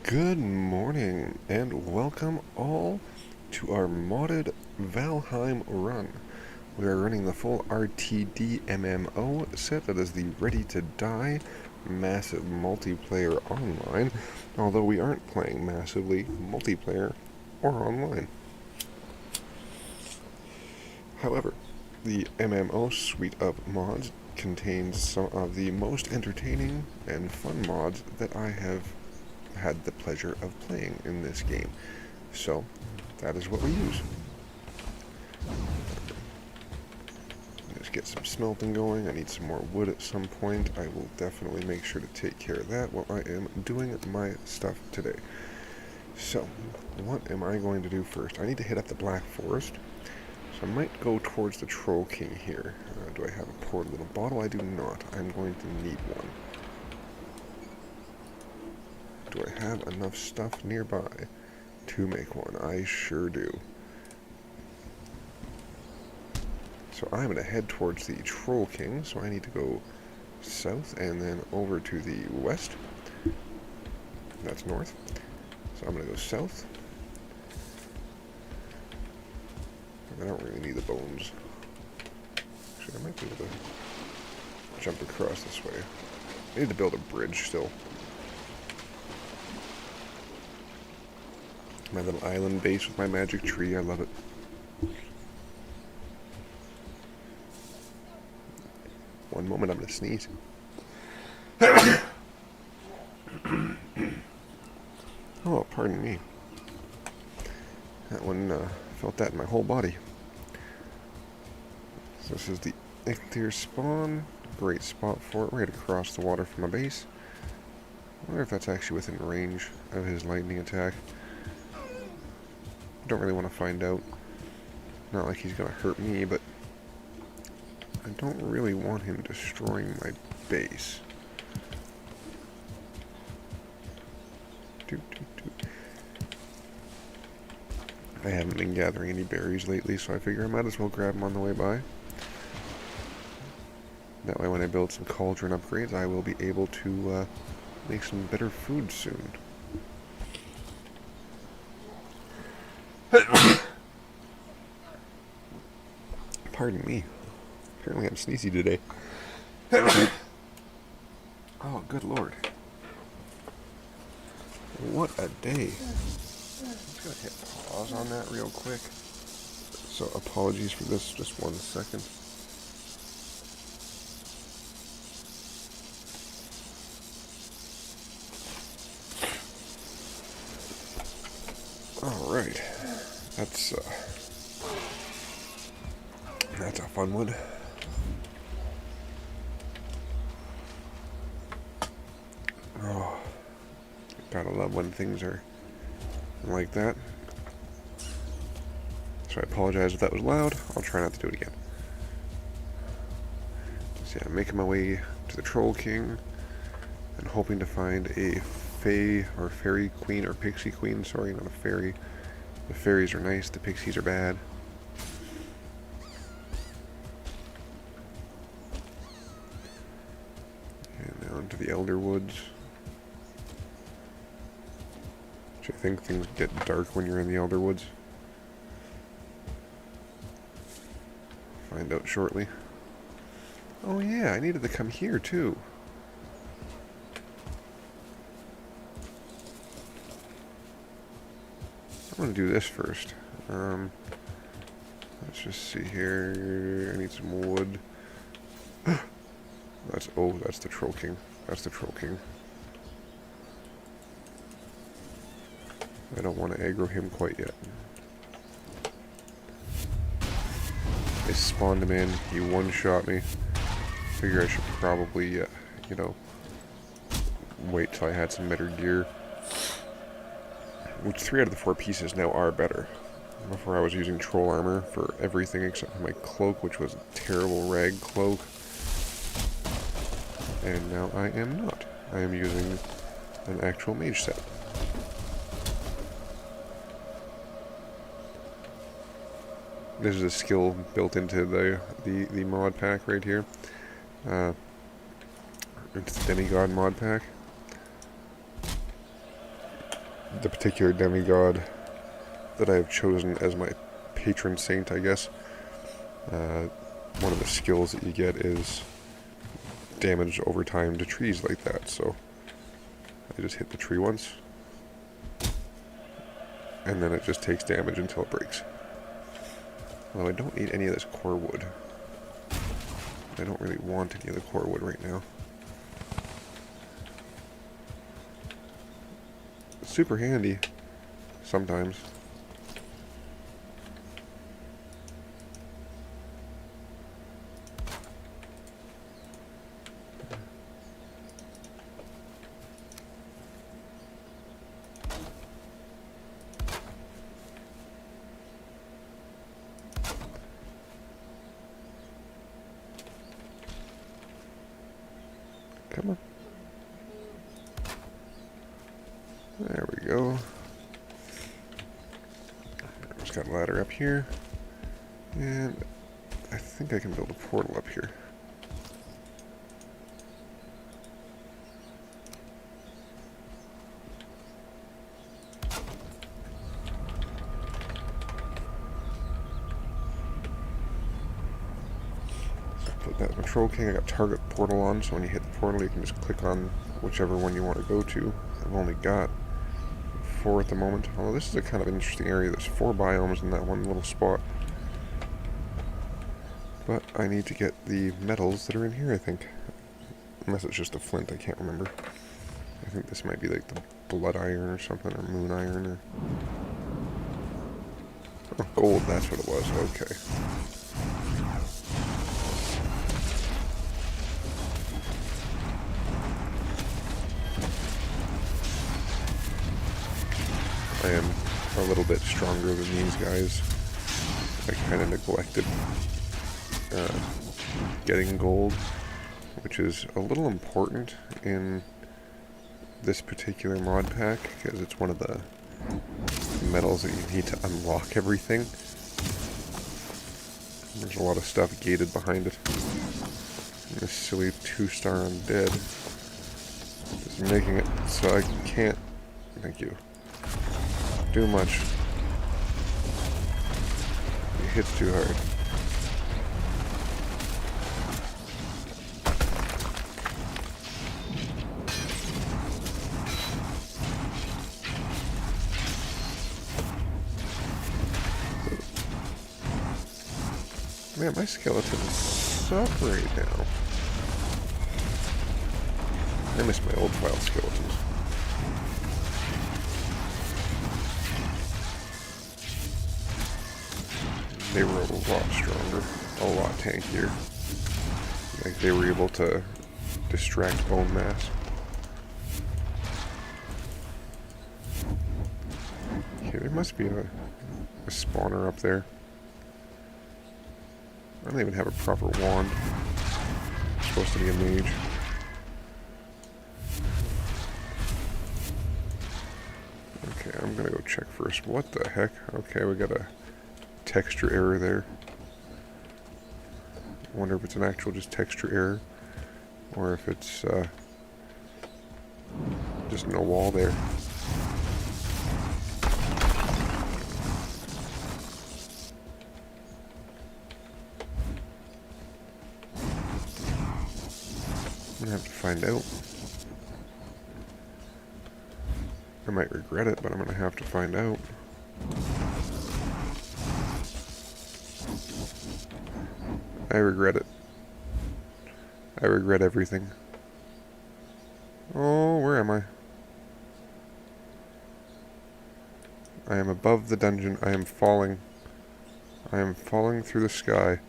Good morning and welcome all to our modded Valheim run. We are running the full RTD MMO set that is the ready to die massive multiplayer online, although we aren't playing massively multiplayer or online. However, the MMO suite of mods contains some of the most entertaining and fun mods that I have had the pleasure of playing in this game. So, that is what we use. Let's get some smelting going. I need some more wood at some point. I will definitely make sure to take care of that while I am doing my stuff today. So, what am I going to do first? I need to hit up the Black Forest. So I might go towards the Troll King here. Do I have a poor little bottle? I do not. I'm going to need one. Do I have enough stuff nearby to make one? I sure do. So I'm going to head towards the Troll King, so I need to go south and then over to the west. That's north. So I'm going to go south. I don't really need the bones. Actually, I might be able to jump across this way. I need to build a bridge still. My little island base with my magic tree, I love it. One moment, I'm gonna sneeze. Oh, pardon me. That one felt that in my whole body. So this is the Ichteer spawn. Great spot for it, right across the water from my base. I wonder if that's actually within range of his lightning attack. Don't really want to find out. Not like he's gonna hurt me, but I don't really want him destroying my base. I haven't been gathering any berries lately, so I figure I might as well grab them on the way by. That way when I build some cauldron upgrades, I will be able to make some better food soon. Pardon me. Apparently I'm sneezy today. Oh, good lord. What a day. I'm just going to hit pause on that real quick. So apologies for this, just 1 second. Alright. That's a fun one. Oh, gotta love when things are like that. So I apologize if that was loud. I'll try not to do it again. So yeah, I'm making my way to the Troll King and hoping to find a Fae or Fairy Queen or Pixie Queen. Sorry, not a fairy. The fairies are nice, the pixies are bad. And now into the Elder Woods. Which I think things get dark when you're in the Elder Woods. Find out shortly. Oh yeah, I needed to come here too. I'm gonna do this first. Let's just see here. I need some wood. That's the Troll King. That's the Troll King. I don't want to aggro him quite yet. I spawned him in. He one-shot me. Figure I should probably, you know, wait till I had some better gear. Which 3 out of the 4 pieces now are better. Before I was using troll armor for everything except for my cloak, which was a terrible rag cloak. And now I am not. I am using an actual mage set. This is a skill built into the mod pack right here. It's the Demigod mod pack. the particular demigod that I have chosen as my patron saint, I guess. One of the skills that you get is damage over time to trees like that, so I just hit the tree once, and then it just takes damage until it breaks. Although I don't need any of this core wood. I don't really want any of the core wood right now. It's super handy sometimes. Come on. There we go. Just got a ladder up here. And I think I can build a portal up here. Put that in the Troll King. I got target portal on, so when you hit the portal, you can just click on whichever one you want to go to. I've only got 4 at the moment. Although this is a kind of interesting area. There's 4 biomes in that one little spot. But I need to get the metals that are in here, I think. Unless it's just a flint, I can't remember. I think this might be like the blood iron or something, or moon iron, or... Oh, gold, that's what it was, okay. I am a little bit stronger than these guys. I kind of neglected getting gold, which is a little important in this particular mod pack, because it's one of the metals that you need to unlock everything. There's a lot of stuff gated behind it. And this silly 2-star undead is making it so I can't, thank you, do much. It hits too hard. Man, my skeletons suck right now. I miss my old wild skeletons. They were a lot stronger, a lot tankier. Like, they were able to distract Bonemass. Okay, there must be a spawner up there. I don't even have a proper wand. I'm supposed to be a mage. Okay, I'm gonna go check first. What the heck? Okay, we got a texture error there. I wonder if it's an actual just texture error, or if it's just no wall there. I'm gonna have to find out. I might regret it, but I'm gonna have to find out. I regret it. I regret everything. Oh, where am I? I am above the dungeon. I am falling. I am falling through the sky.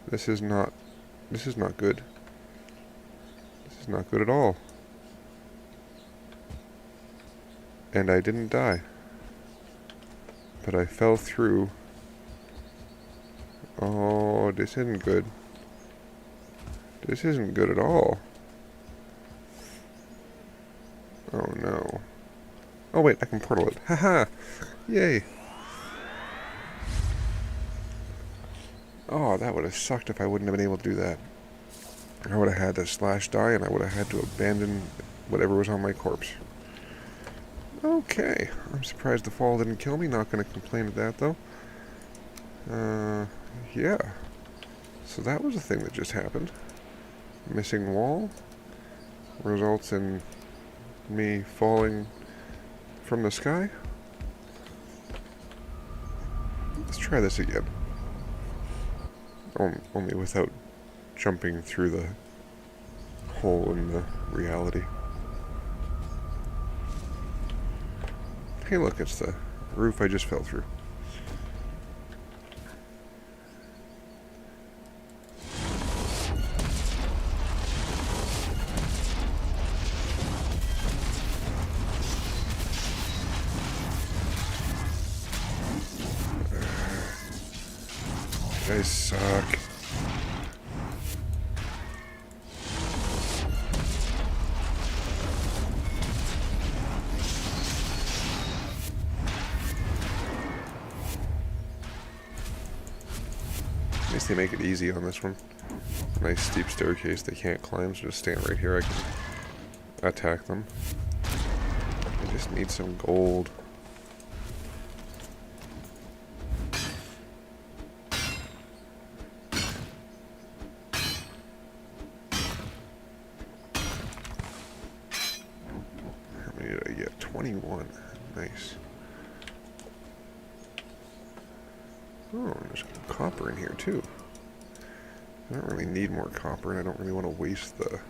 This is not good. This is not good at all. And I didn't die. But I fell through. Oh, this isn't good. This isn't good at all. Oh no. Oh wait, I can portal it. Haha! Yay! Oh, that would have sucked if I wouldn't have been able to do that. I would have had to slash die, and I would have had to abandon whatever was on my corpse. Okay, I'm surprised the fall didn't kill me. Not going to complain of that, though. Yeah. So that was a thing that just happened. Missing wall results in me falling from the sky. Let's try this again. Only without jumping through the hole in the reality. Hey look, it's the roof I just fell through. You guys suck. At least they make it easy on this one. Nice steep staircase they can't climb, so just stand right here. I can attack them. I just need some gold. How many did I get? 21. Nice. Oh, there's copper in here too. I don't really need more copper, and I don't really want to waste the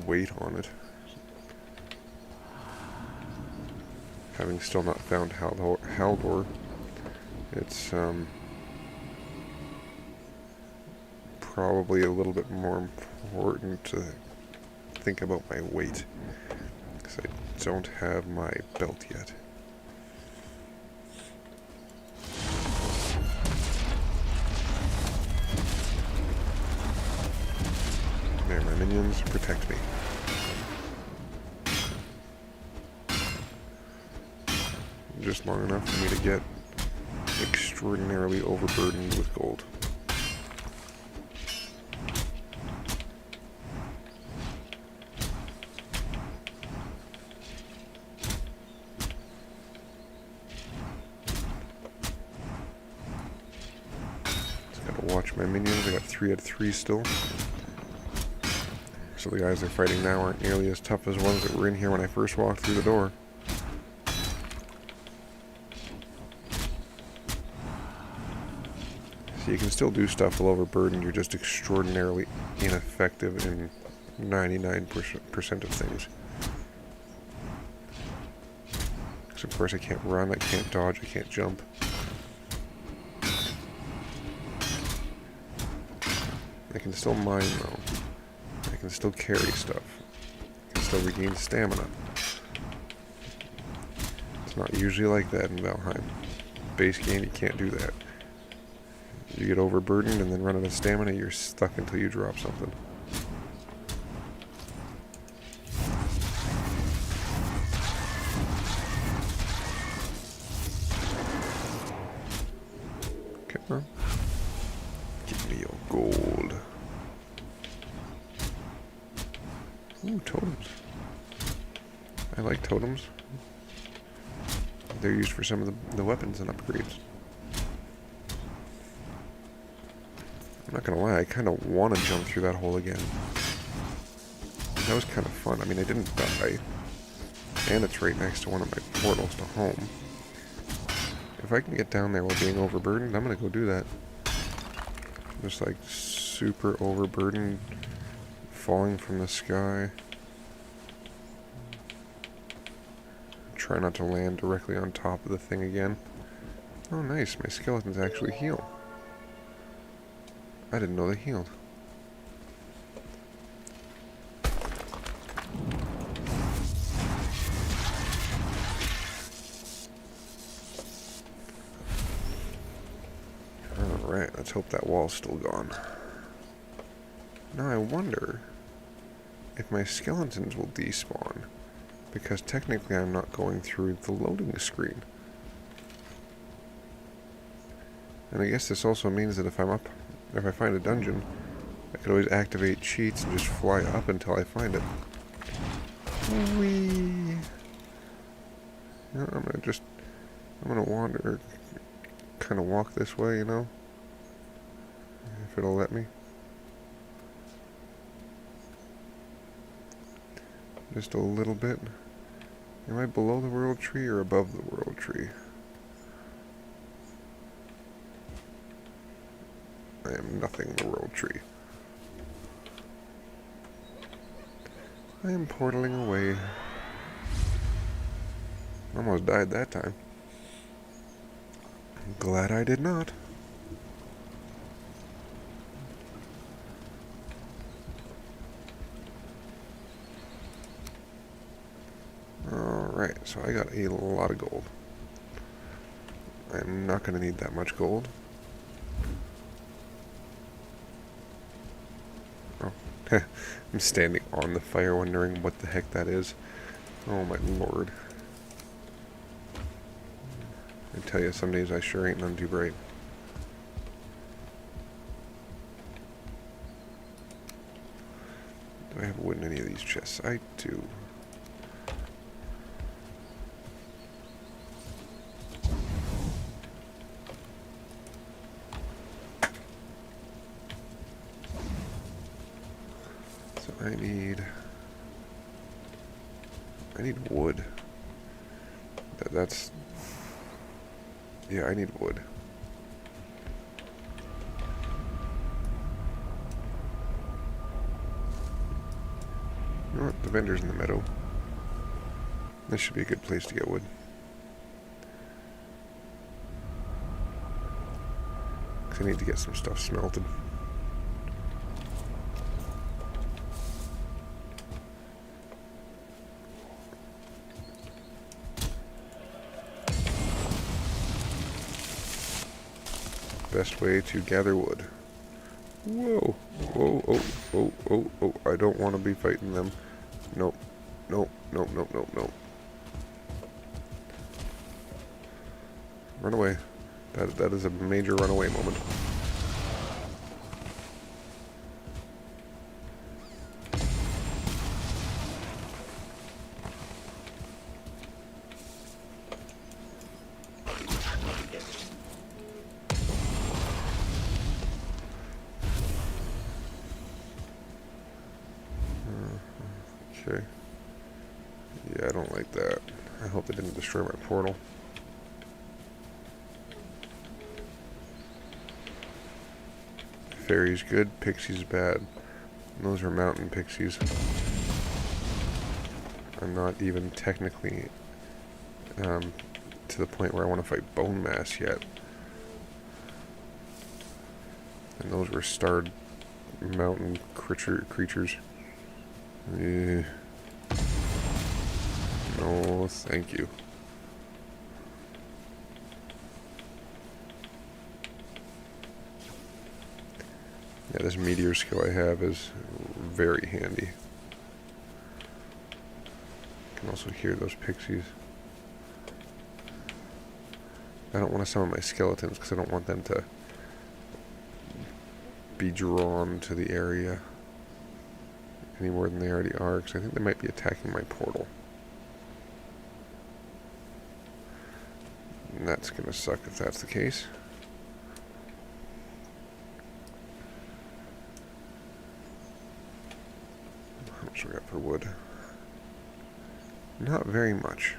weight on it. Having still not found Haldor, it's probably a little bit more important to think about my weight, because I don't have my belt yet. There, my minions, protect me. Just long enough for me to get extraordinarily overburdened with gold. Just gotta watch my minions. I got 3 out of 3 still. So the guys they're fighting now aren't nearly as tough as ones that were in here when I first walked through the door. So you can still do stuff while overburdened, you're just extraordinarily ineffective in 99% of things. Because of course I can't run, I can't dodge, I can't jump. I can still mine though. I can still carry stuff. I can still regain stamina. It's not usually like that in Valheim. Base game, you can't do that. You get overburdened and then run out of stamina, you're stuck until you drop something. Come on. Give me your gold. Ooh, totems. I like totems. They're used for some of the weapons and upgrades. I'm not gonna lie, I kind of want to jump through that hole again. That was kind of fun. I mean, I didn't die. And it's right next to one of my portals to home. If I can get down there while being overburdened, I'm gonna go do that. Just like super overburdened, falling from the sky. Try not to land directly on top of the thing again. Oh nice, my skeletons actually heal. I didn't know they healed. Alright, let's hope that wall's still gone. Now I wonder if my skeletons will despawn, because technically I'm not going through the loading screen. And I guess this also means that if I find a dungeon, I could always activate cheats and just fly up until I find it. Whee! You know, I'm gonna wander, kind of walk this way, you know, if it'll let me. Just a little bit. Am I below the world tree or above the world tree? I am nothing in the world tree. I am portaling away. Almost died that time. Glad I did not. Alright, so I got a lot of gold. I'm not going to need that much gold. Oh, I'm standing on the fire wondering what the heck that is. Oh my lord. I tell you, some days I sure ain't none too bright. Do I have wood in any of these chests? I do. So I need wood. That's... Yeah, I need wood. You know what? The vendor's in the meadow. This should be a good place to get wood. Because I need to get some stuff smelted. Best way to gather wood. Whoa. Whoa, oh, oh, oh, oh. I don't want to be fighting them. Nope. Nope, nope, nope, nope, nope. Run away. That is a major runaway moment. Okay. Yeah, I don't like that. I hope it didn't destroy my portal. Fairy's good, pixie's bad. And those are mountain pixies. I'm not even technically to the point where I want to fight Bonemass yet. And those were starred mountain creatures. No, thank you. Yeah, this meteor skill I have is very handy. Can also hear those pixies. I don't want to summon my skeletons because I don't want them to be drawn to the area any more than they already are, because I think they might be attacking my portal. And that's gonna suck if that's the case. How much we got for wood? Not very much.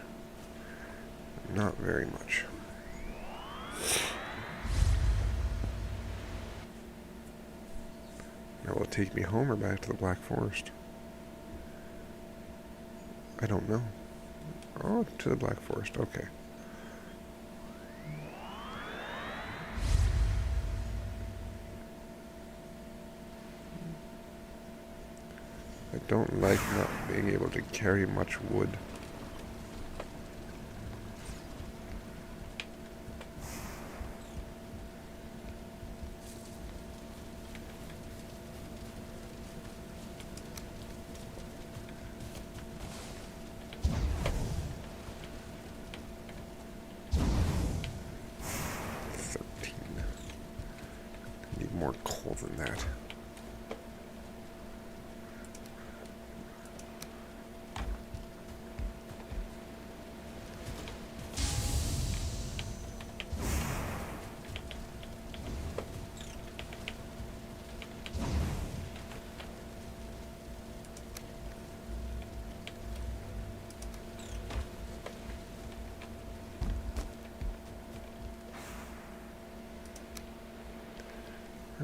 Not very much. Now will it take me home or back to the Black Forest? I don't know. Oh, to the Black Forest, okay. I don't like not being able to carry much wood. More coal than that.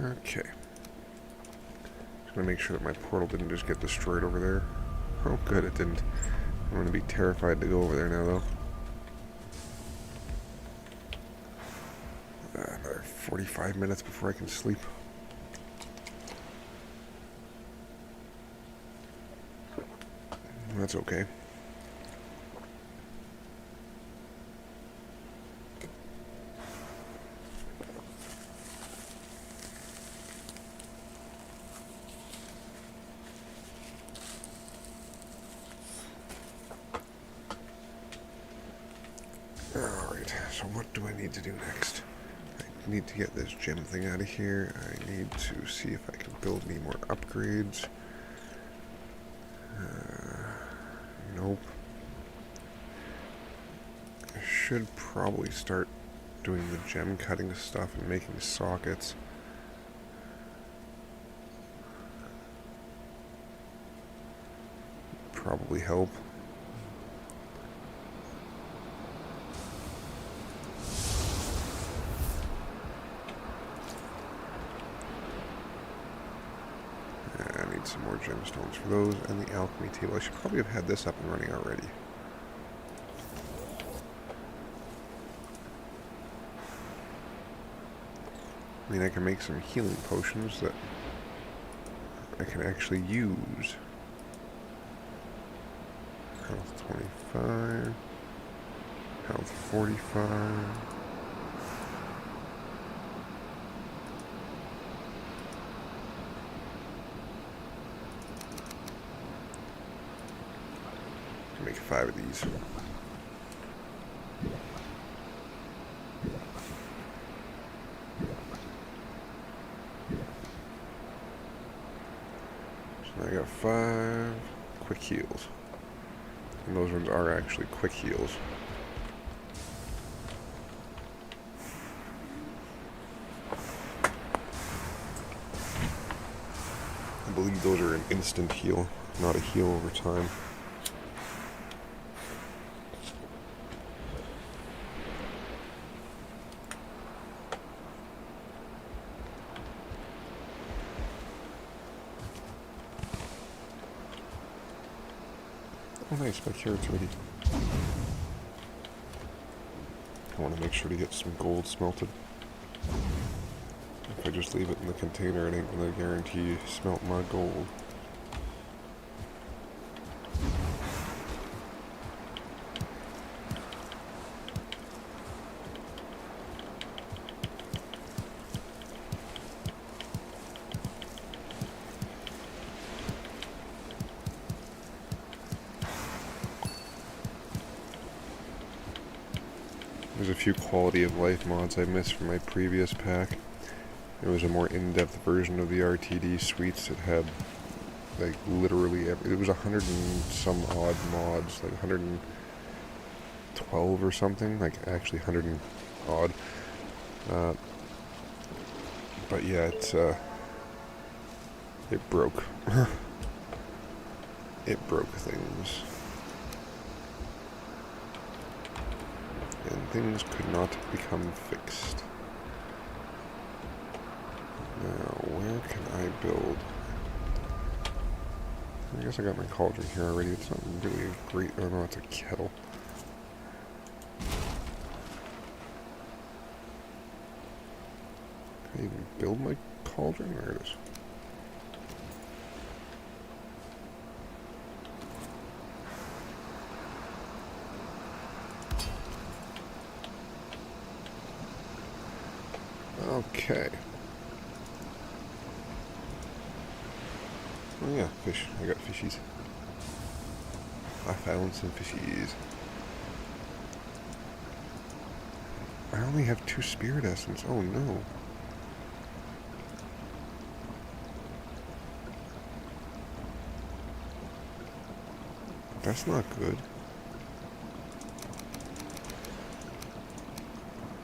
Okay. Just gonna make sure that my portal didn't just get destroyed over there. Oh, good, it didn't. I'm gonna be terrified to go over there now, though. Another 45 minutes before I can sleep. That's okay. Alright, so what do I need to do next? I need to get this gem thing out of here. I need to see if I can build any more upgrades. Nope. I should probably start doing the gem cutting stuff and making sockets. Probably help. I need some more gemstones for those, and the alchemy table. I should probably have had this up and running already. I mean, I can make some healing potions that I can actually use. Health 25. Health 45. Make 5 of these. So I got 5 quick heals. And those ones are actually quick heals. I believe those are an instant heal, not a heal over time. Oh nice, my carrot's ready. I want to make sure to get some gold smelted. If I just leave it in the container, it ain't gonna guarantee smelt my gold. There's a few quality of life mods I missed from my previous pack. It was a more in-depth version of the RTD suites. It had like literally it was 100 and some odd mods, like 112 or something, like actually 100 and odd. But yeah, it broke. It broke things. And things could not become fixed. Now, where can I build? I guess I got my cauldron here already. It's not really a great... Oh no, it's a kettle. Can I even build my cauldron? There it is. Okay. Oh yeah, fish. I got fishies. I found some fishies. I only have 2 spirit essence. Oh no. That's not good.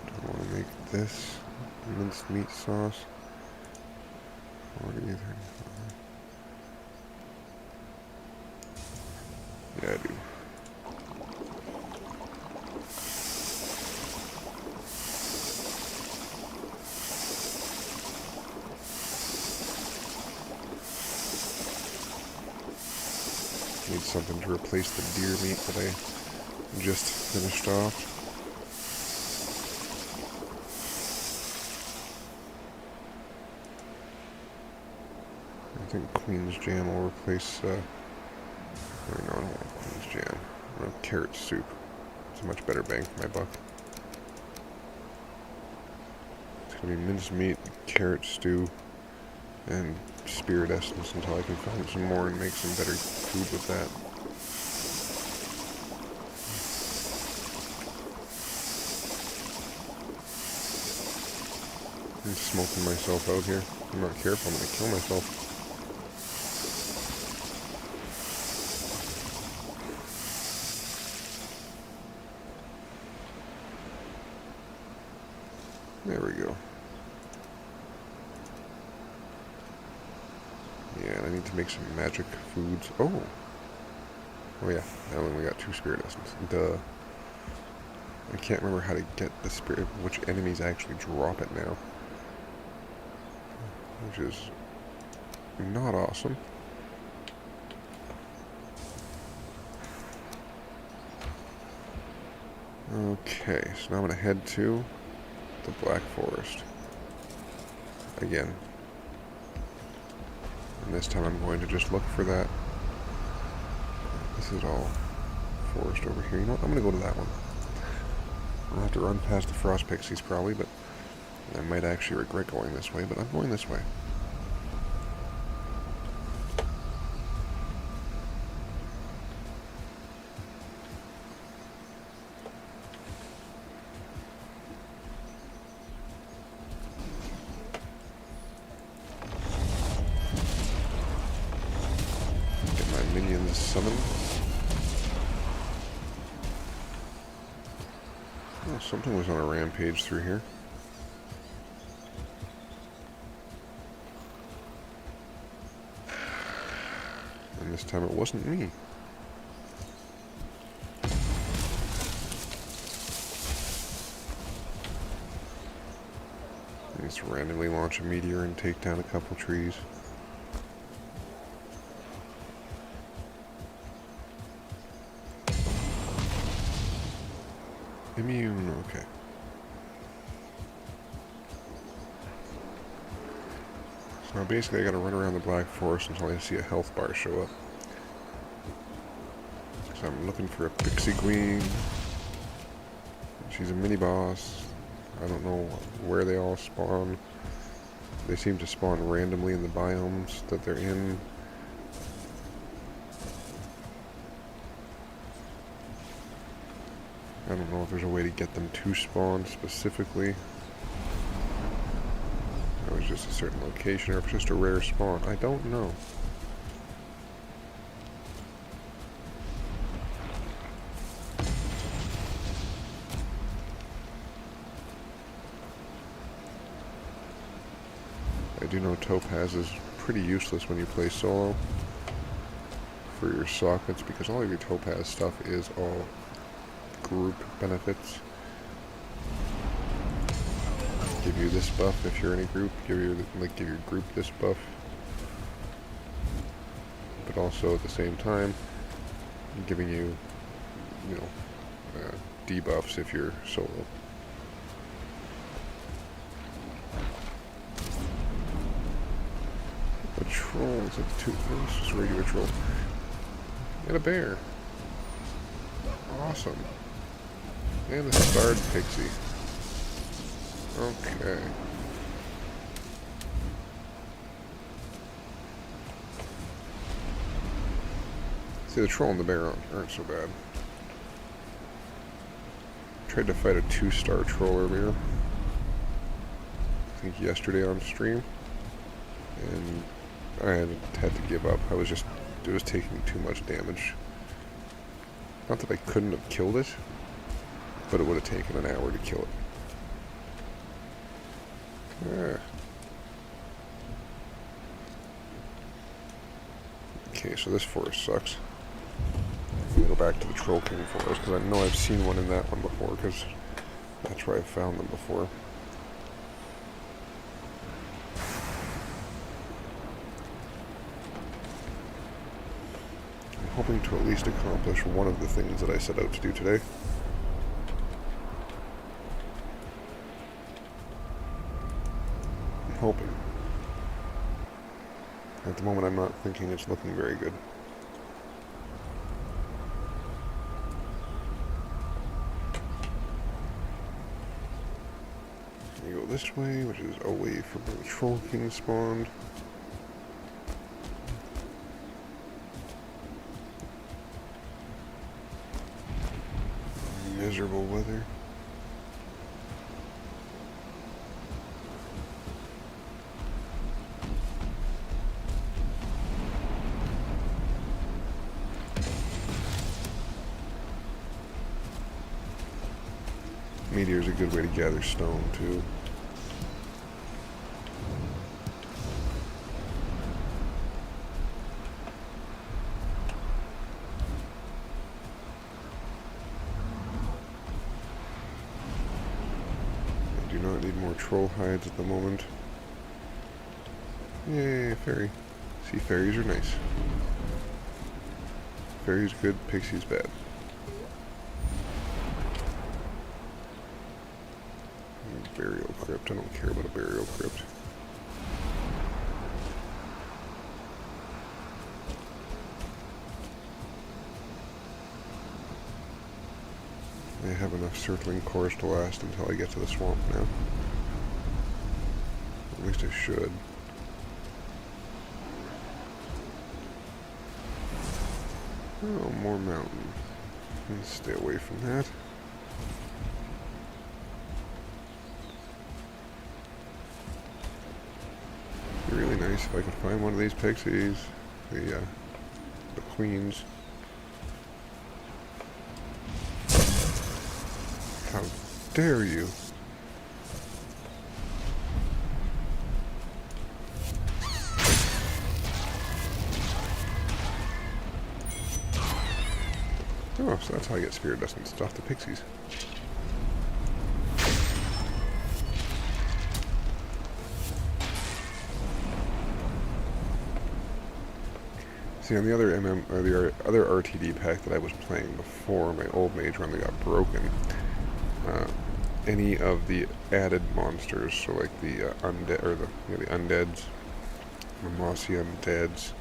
I want to make this minced meat sauce. 40, 35. Yeah, I do. something to replace the deer meat that I just finished off. I think Queen's Jam will replace, no, I don't want Queen's Jam. I want carrot soup. It's a much better bang for my buck. It's going to be minced meat, carrot stew, and spirit essence until I can find some more and make some better food with that. I'm smoking myself out here. If I'm not careful, I'm going to kill myself. There we go. Yeah, I need to make some magic foods. Oh! Oh yeah, I only got 2 spirit essence. Duh. I can't remember how to get the spirit, which enemies actually drop it now. Which is not awesome. Okay, so now I'm going to head to the Black Forest. Again. And this time I'm going to just look for that. This is all forest over here. You know what? I'm going to go to that one. I'll have to run past the frost pixies probably, but I might actually regret going this way, but I'm going this way. Get my minions summoned. Oh, something was on a rampage through here. And this time it wasn't me. I just randomly launch a meteor and take down a couple trees. Immune, okay. So now basically I gotta run around the Black Forest until I see a health bar show up. So I'm looking for a pixie queen. She's a mini boss. I don't know where they all spawn. They seem to spawn randomly in the biomes that they're in. I don't know if there's a way to get them to spawn specifically. Or it's just a certain location, or if it's just a rare spawn. I don't know. I do know Topaz is pretty useless when you play solo for your sockets, because all of your Topaz stuff is all group benefits. Give you this buff if you're in a group, give your group this buff, but also at the same time giving you, debuffs if you're solo. A troll is a toothless, just a regular troll. And a bear. Awesome. And a starred pixie. Okay. See, the troll and the bear aren't so bad. Tried to fight a 2-star troll earlier. I think yesterday on stream. And I had to give up. It was taking too much damage. Not that I couldn't have killed it, but it would have taken an hour to kill it. Okay, so this forest sucks. I'm gonna go back to the Troll King forest, because I know I've seen one in that one before, because that's where I found them before. hoping to at least accomplish one of the things that I set out to do today. I'm hoping. At the moment, I'm not thinking it's looking very good. You go this way, which is away from where the Troll King spawned. Miserable weather. Meteor's a good way to gather stone, too. I do not need more troll hides at the moment. Yay, fairy. See, fairies are nice. Fairies good, pixies bad. Burial crypt. I don't care about a burial crypt. I have enough circling cores to last until I get to the swamp now. At least I should. Oh, more mountain. Let's stay away from that. Really nice if I could find one of these pixies, the queens. How dare you? Oh, so that's how I get spirit essence. It's off the pixies. See, on the other or the other RTD pack that I was playing before my old mage run that got broken, any of the added monsters, so like the undead or the undeads, the mossy undeads,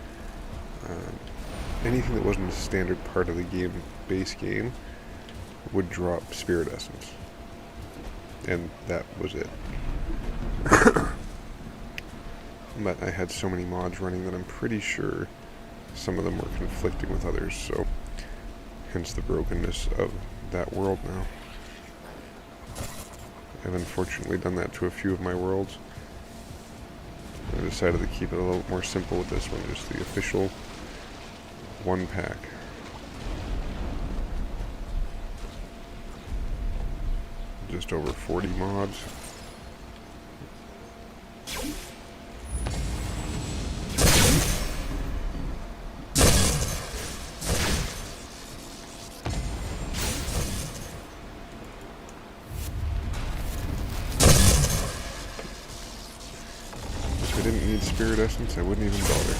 anything that wasn't a standard part of the base game, would drop spirit essence, and that was it. But I had so many mods running that I'm pretty sure some of them were conflicting with others, so hence the brokenness of that world now. I've unfortunately done that to a few of my worlds. I decided to keep it a little more simple with this one, just the official one pack. Just over 40 mods. If I didn't need spirit essence, I wouldn't even bother.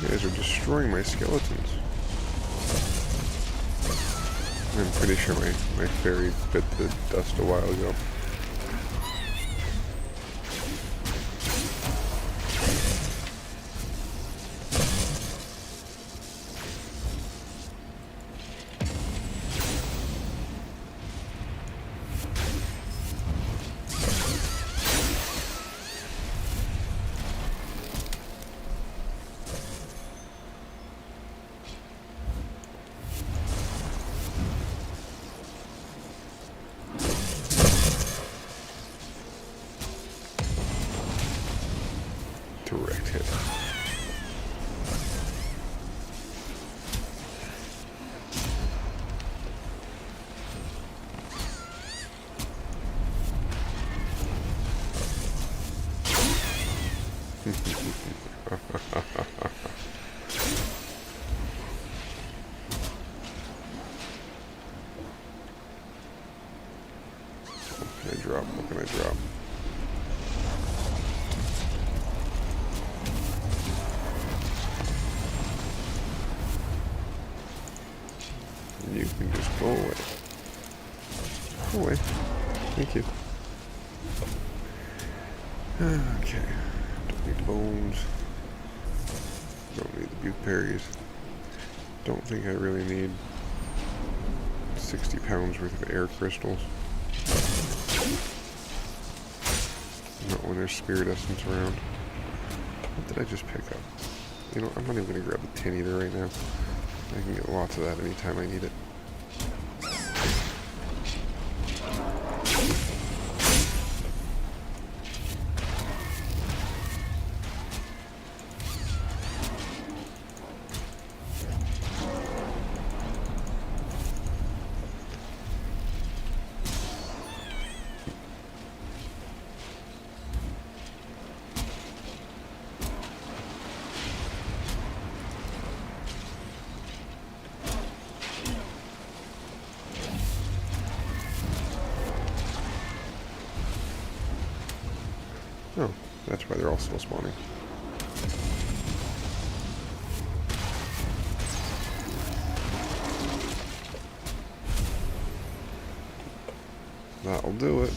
You guys are destroying my skeletons. I'm pretty sure my fairy bit the dust a while ago. Direct hit. What can I drop? What can I drop? You can just go away. Go away. Thank you. Okay. Don't need bones. Don't need the butte berries. Don't think I really need 60 pounds worth of air crystals. Not when there's spirit essence around. What did I just pick up? You know, I'm not even going to grab the tin either right now. I can get lots of that anytime I need it. Oh, that's why they're all still spawning. That'll do it.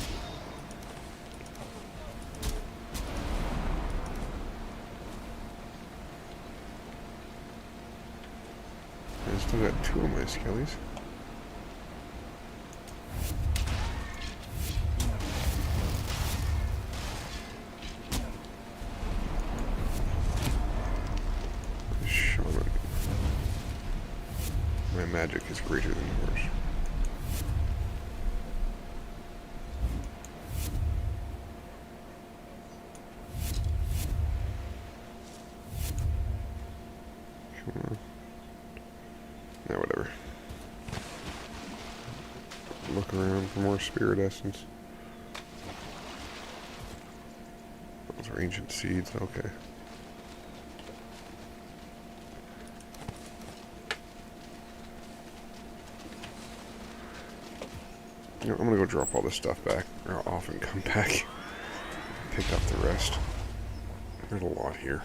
I still got 2 of my skellies. My magic is greater than yours. Come on. Now whatever. Look around for more spirit essence. Those are ancient seeds, okay. You know, I'm gonna go drop all this stuff back, or off, and come back. Pick up the rest. There's a lot here.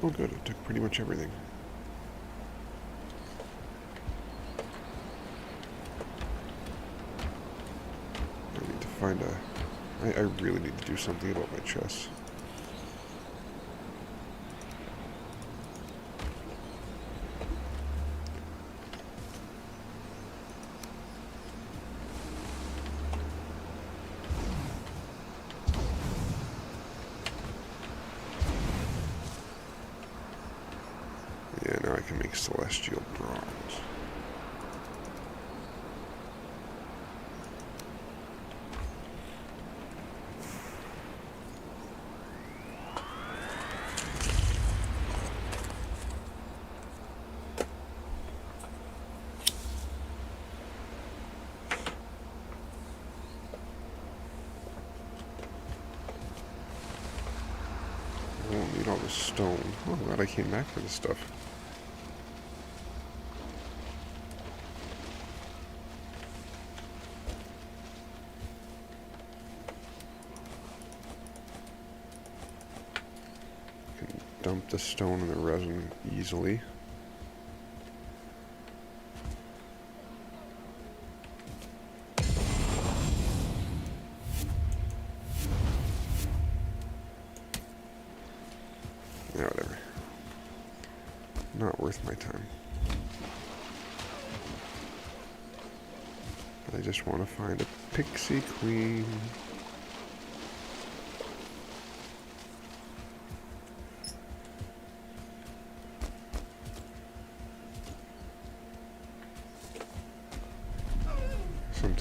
Oh good, it took pretty much everything. Find a... I really need to do something about my chest. Yeah, now I can make celestial bronze. I won't need all this stone. Oh, I'm glad I came back for this stuff. I can dump the stone and the resin easily. Yeah, whatever. Not worth my time. I just want to find a pixie queen.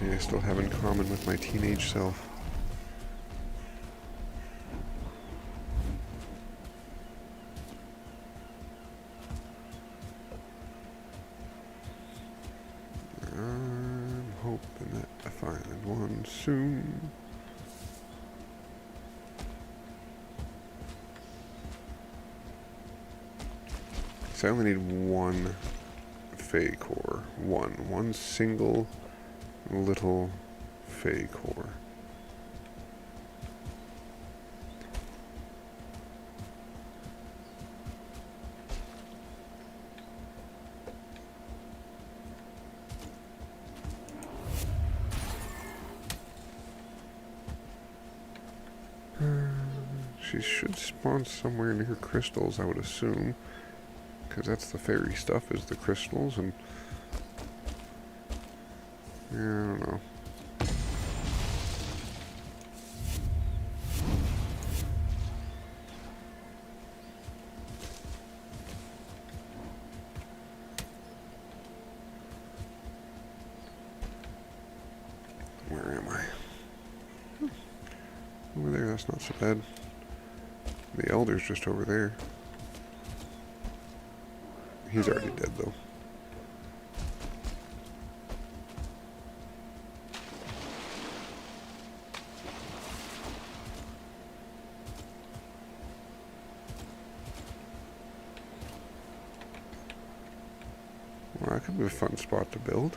something I still have in common with my teenage self. I'm hoping that I find one soon. So I only need one Fey core. One single little Fey core. She should spawn somewhere near crystals, I would assume. Because that's the fairy stuff, is the crystals, and... yeah, I don't know. Where am I? Over there, that's not so bad. The elder's just over there. He's already dead, though. Well, that could be a fun spot to build.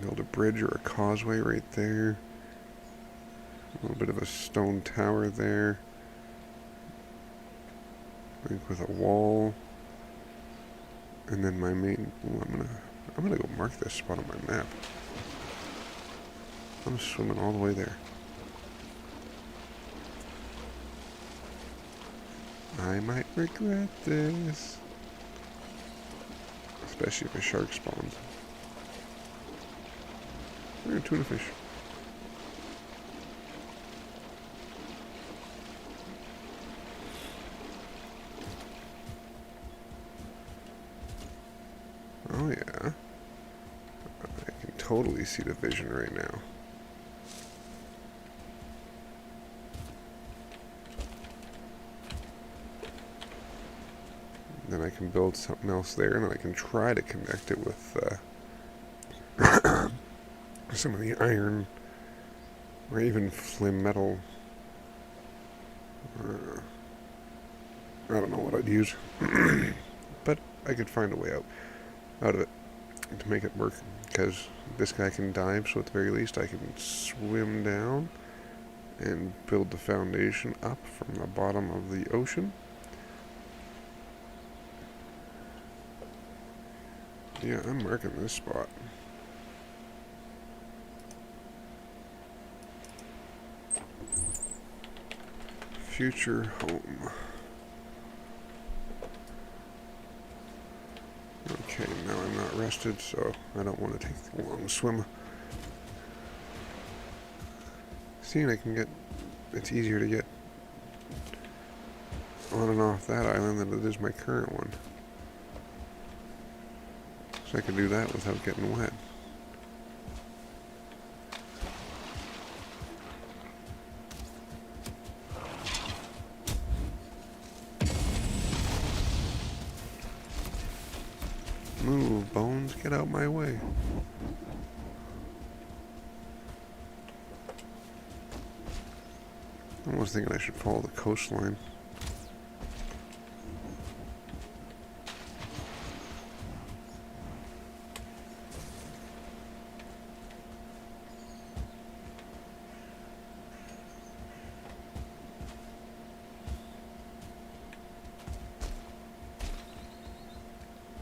Build a bridge or a causeway right there. A little bit of a stone tower there. I think with a wall. And then my main... ooh, I'm gonna go mark this spot on my map. I'm swimming all the way there. I might regret this. Especially if a shark spawns. Or a tuna fish. Oh yeah. I can totally see the vision right now. Then I can build something else there, and then I can try to connect it with some of the iron, or even flame metal. I don't know what I'd use, but I could find a way out of it to make it work. Because this guy can dive, so at the very least I can swim down and build the foundation up from the bottom of the ocean. Yeah, I'm marking this spot. Future home. Okay, now I'm not rested, so I don't want to take the long swim. Seeing I can get... it's easier to get on and off that island than it is my current one. So I can do that without getting wet. Move, bones, get out my way. I was thinking I should follow the coastline.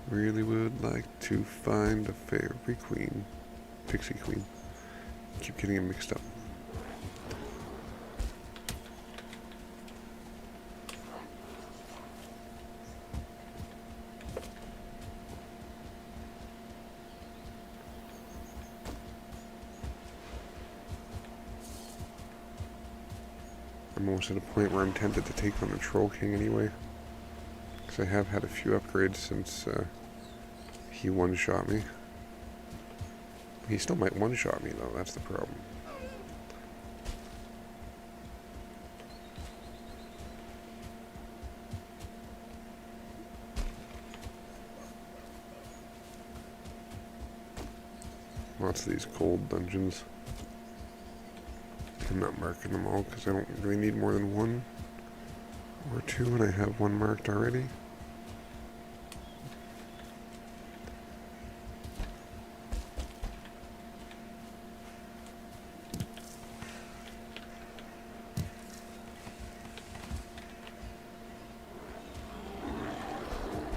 Really would like to find a fairy queen. Pixie queen. Keep getting them mixed up. I'm almost at a point where I'm tempted to take on the Troll King anyway. Because I have had a few upgrades since he one-shot me. He still might one-shot me, though. That's the problem. Lots of these gold dungeons. I'm not marking them all because I don't really need more than one or two, and I have one marked already.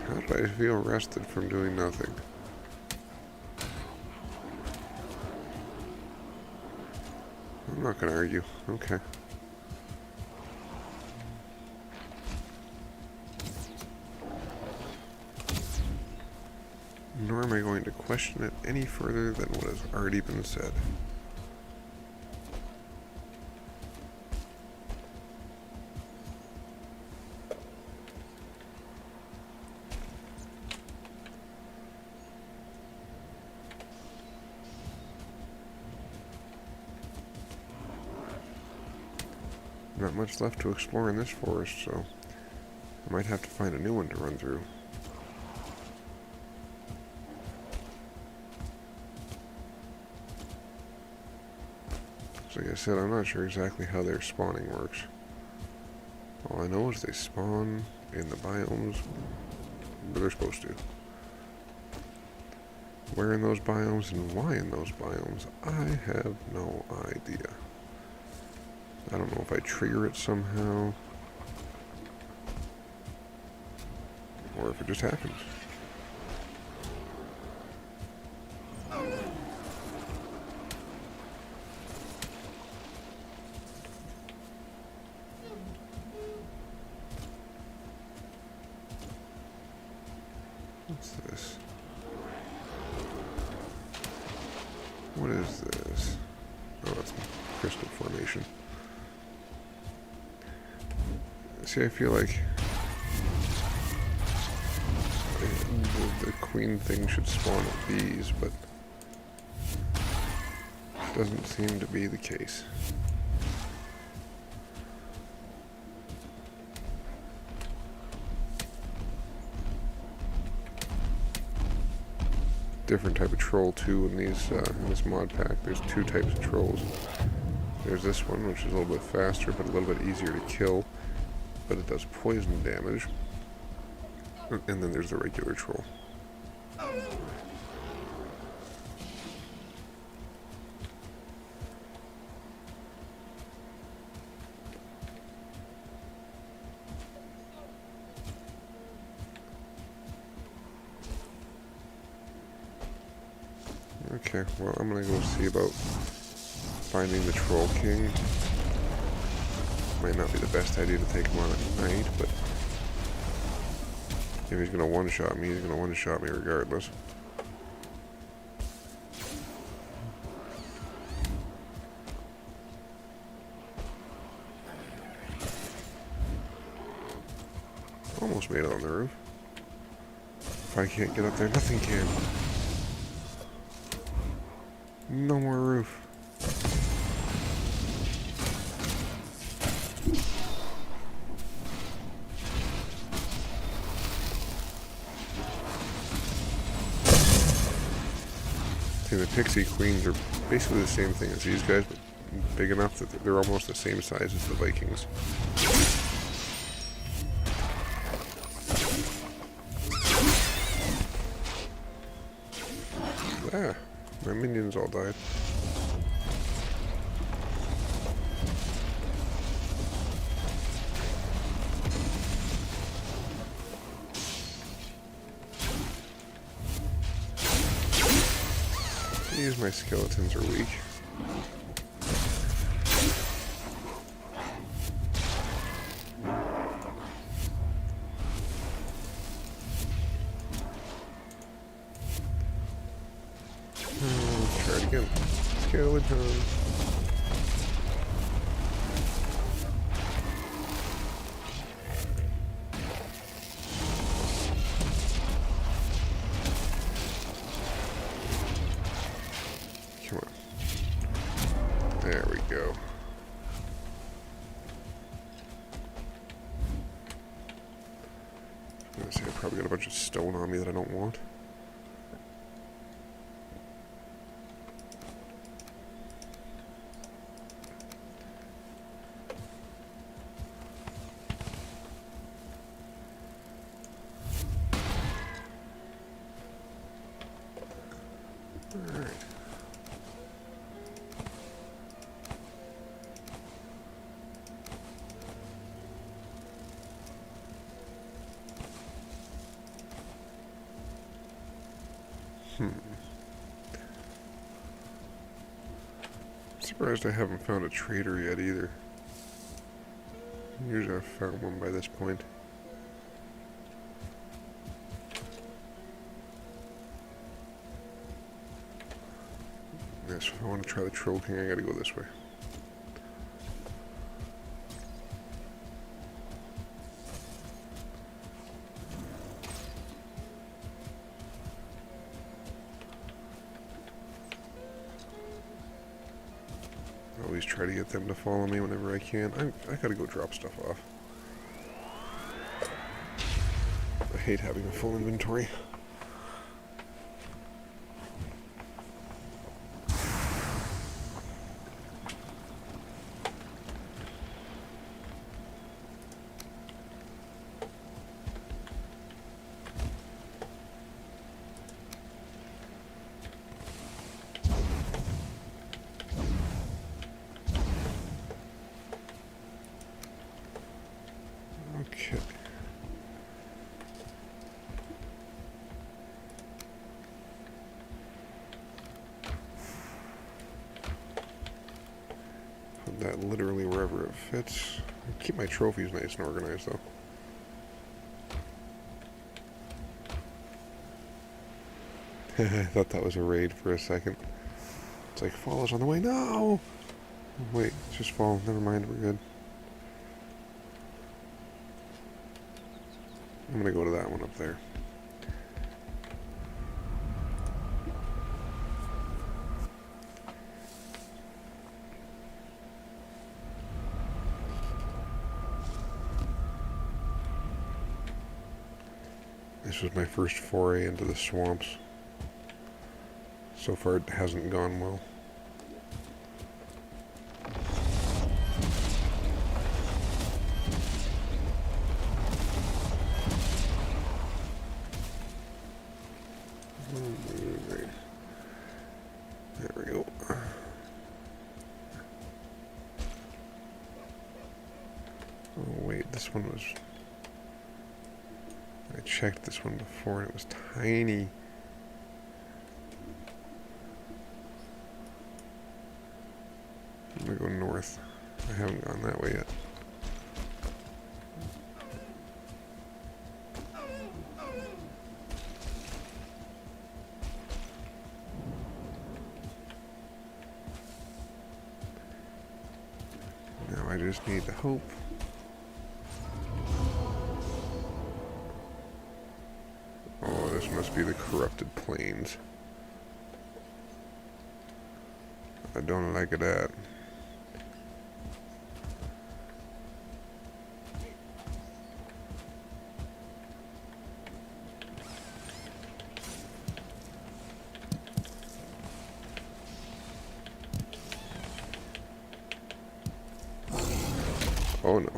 How do I feel rested from doing nothing? I'm not going to argue. Okay. Nor am I going to question it any further than what has already been said. Not much left to explore in this forest, so I might have to find a new one to run through. So like I said, I'm not sure exactly how their spawning works. All I know is they spawn in the biomes where they're supposed to. Where in those biomes and why in those biomes, I have no idea. I don't know if I trigger it somehow, or if it just happens. What's this? What is this? Oh, that's crystal formation. See, I feel like the queen thing should spawn at these, but it doesn't seem to be the case. Different type of troll too in these in this mod pack. There's two types of trolls. There's this one, which is a little bit faster but a little bit easier to kill, but it does poison damage. And then there's the regular troll. Okay, well, I'm gonna go see about finding the Troll King. Might not be the best idea to take him on at night, but if he's gonna one-shot me, he's gonna one-shot me regardless. Almost made it on the roof. If I can't get up there, nothing can. No more roof. See, the Pixie Queens are basically the same thing as these guys, but big enough that they're almost the same size as the Vikings. Ah, my minions all died. These my skeletons are weak. Try it again. Skeleton. I say I probably got a bunch of stone on me that I don't want. Alright. Surprised I haven't found a trader yet either. Usually I've found one by this point. Yes, if I want to try the Troll King, I gotta go this way. I always try to get them to follow me whenever I can. I gotta go drop stuff off. I hate having a full inventory. Okay. Put that literally wherever it fits. Keep my trophies nice and organized though. I thought that was a raid for a second. It's like, fall is on the way. No! Wait, it's just fall. Never mind, we're good. I'm gonna go to that one up there. This was my first foray into the swamps. So far it hasn't gone well. There we go. Oh wait, this one was... I checked this one before and it was tiny. I'm gonna go north. I haven't gone that way yet. Now I just need to hope. Oh, this must be the corrupted plains. I don't like that. Oh no.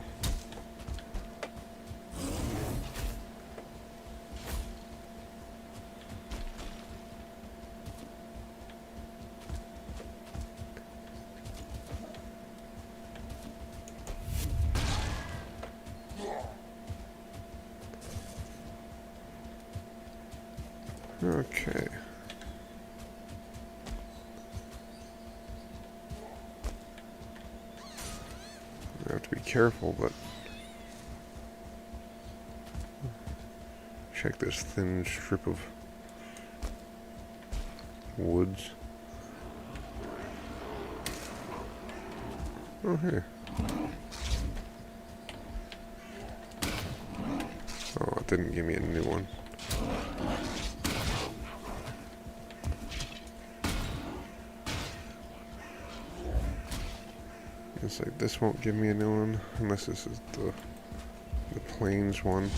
Okay. I have to be careful, but check this thin strip of woods. Oh, hey. Oh, it didn't give me a new one. It's like this won't give me a new one unless this is the plains one.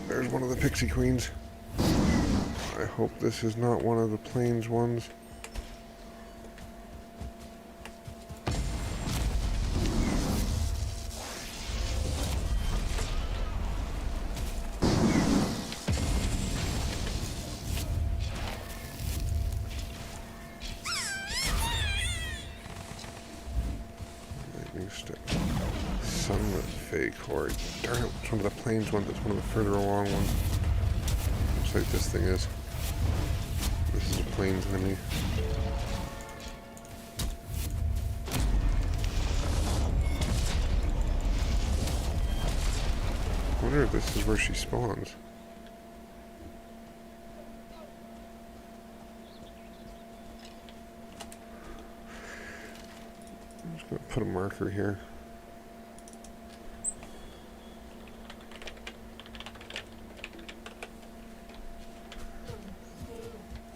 There's one of the pixie queens. I hope this is not one of the plains ones. Sunlit fake horde. Darn it, it's one of the plains ones, it's one of the further along ones. Looks like this thing is. This is a plains enemy. I wonder if this is where she spawns. I'm just going to put a marker here.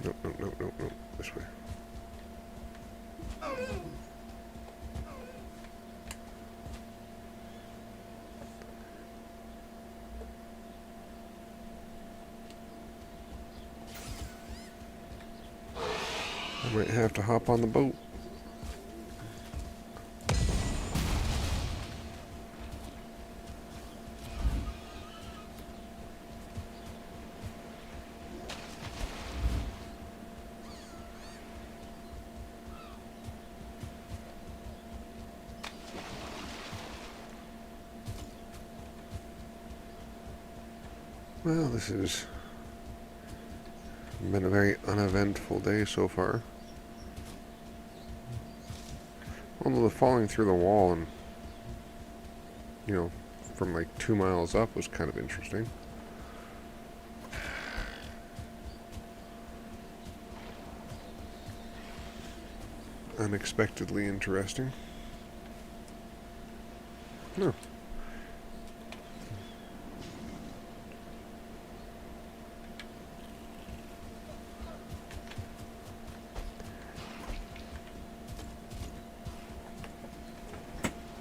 Nope. This way. I might have to hop on the boat. Well, this has been a very uneventful day so far. Although the falling through the wall and, you know, from like 2 miles up was kind of interesting. Unexpectedly interesting. No.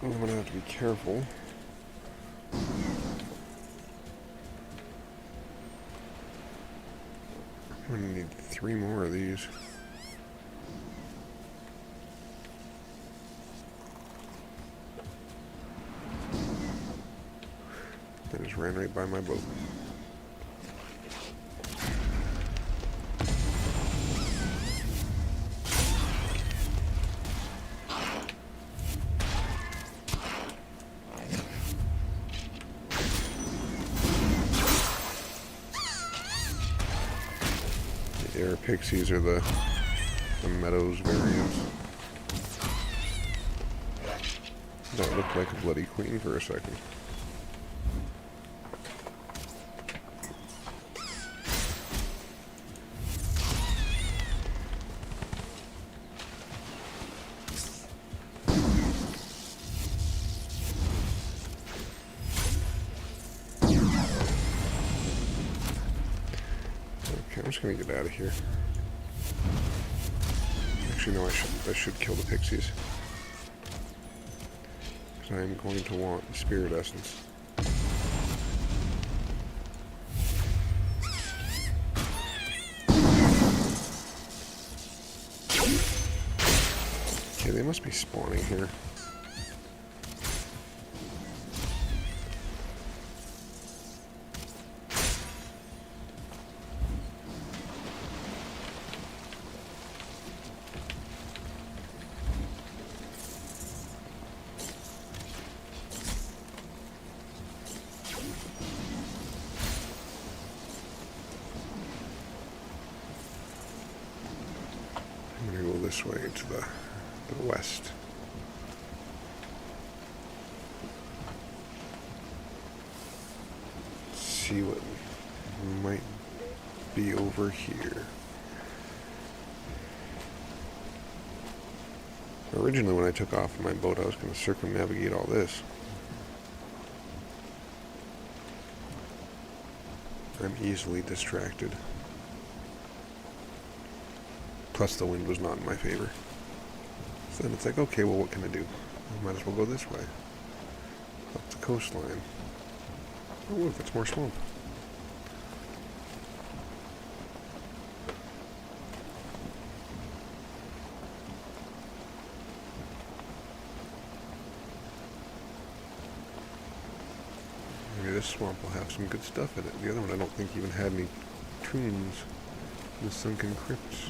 I'm going to have to be careful. I'm going to need 3 more of these. I just ran right by my boat. Air pixies are the meadows variants. That looked like a bloody queen for a second. I'm just gonna get out of here. Actually, no, I should kill the pixies. Because I am going to want the spirit essence. Okay, they must be spawning here. I'm going to go this way to the west. Let's see what might be over here. Originally, when I took off in my boat, I was going to circumnavigate all this. I'm easily distracted. Plus the wind was not in my favor. So then it's like, okay, well, what can I do? I might as well go this way. Up the coastline. Oh, look, it's more swamp. swamp will have some good stuff in it. The other one I don't think even had any tombs. The sunken crypts.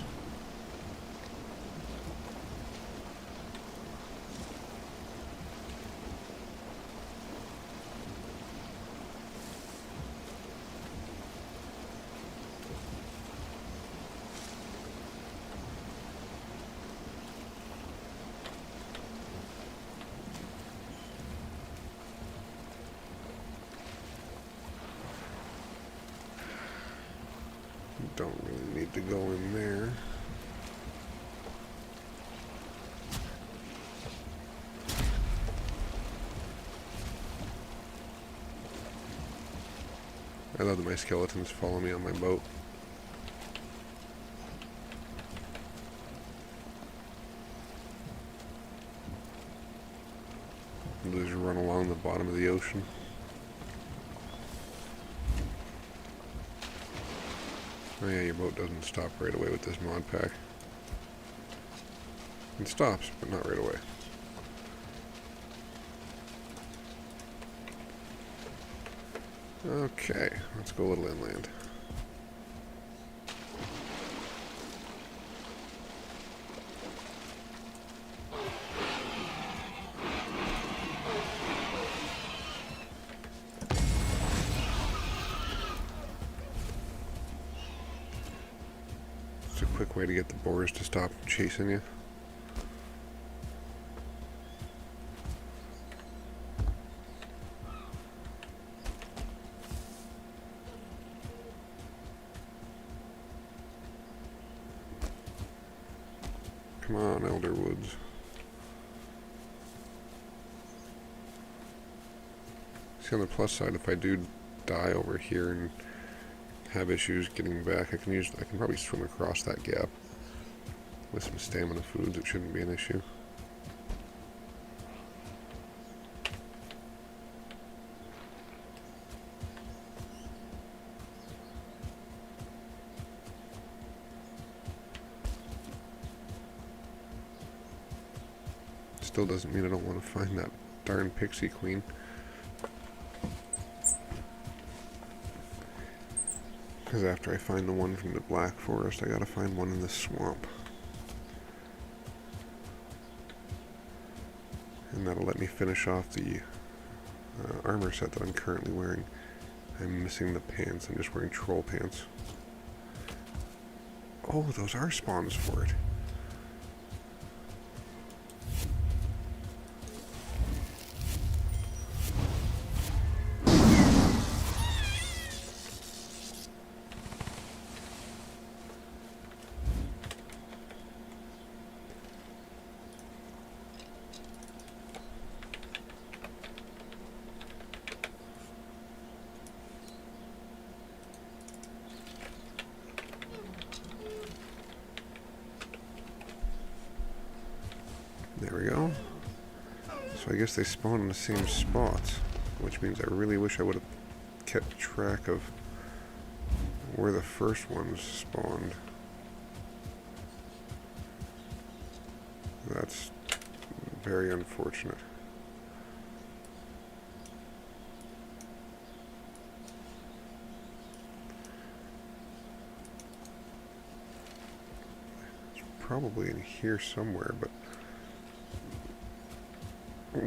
Don't really need to go in there. I love that my skeletons follow me on my boat. They'll just run along the bottom of the ocean. Oh yeah, your boat doesn't stop right away with this mod pack. It stops, but not right away. Okay, let's go a little inland. It's a quick way to get the boars to stop chasing you. Come on, Elder Woods. See, on the plus side, if I do die over here and have issues getting back, I can probably swim across that gap with some stamina foods. It shouldn't be an issue. Still doesn't mean I don't want to find that darn pixie queen. Because after I find the one from the Black Forest, I gotta find one in the swamp. And that'll let me finish off the armor set that I'm currently wearing. I'm missing the pants, I'm just wearing troll pants. Oh, those are spawns for it. There we go. So I guess they spawn in the same spots, which means I really wish I would have kept track of where the first ones spawned. That's very unfortunate. It's probably in here somewhere, but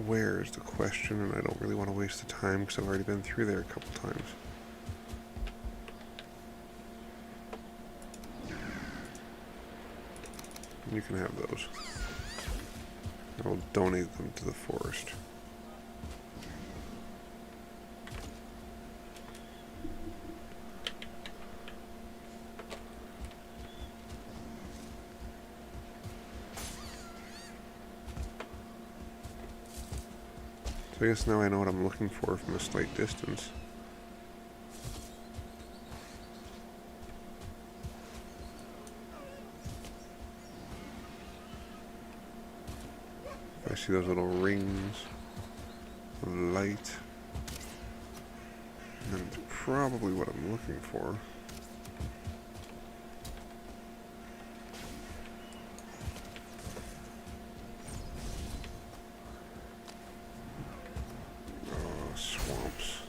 where is the question, and I don't really want to waste the time because I've already been through there a couple times. You can have those. I'll donate them to the forest. So I guess now I know what I'm looking for from a slight distance. I see those little rings of light. And that's probably what I'm looking for. Oh, swamps.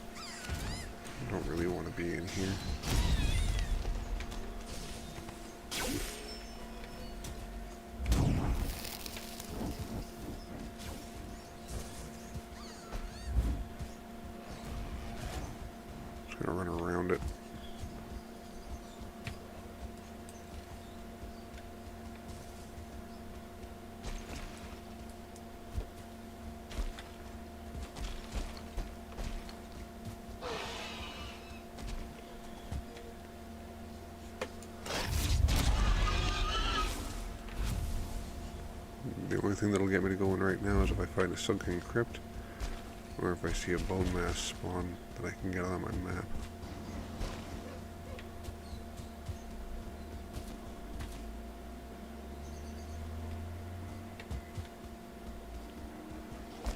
only thing that'll get me to going right now is if I find a sunken crypt, or if I see a Bonemass spawn that I can get on my map.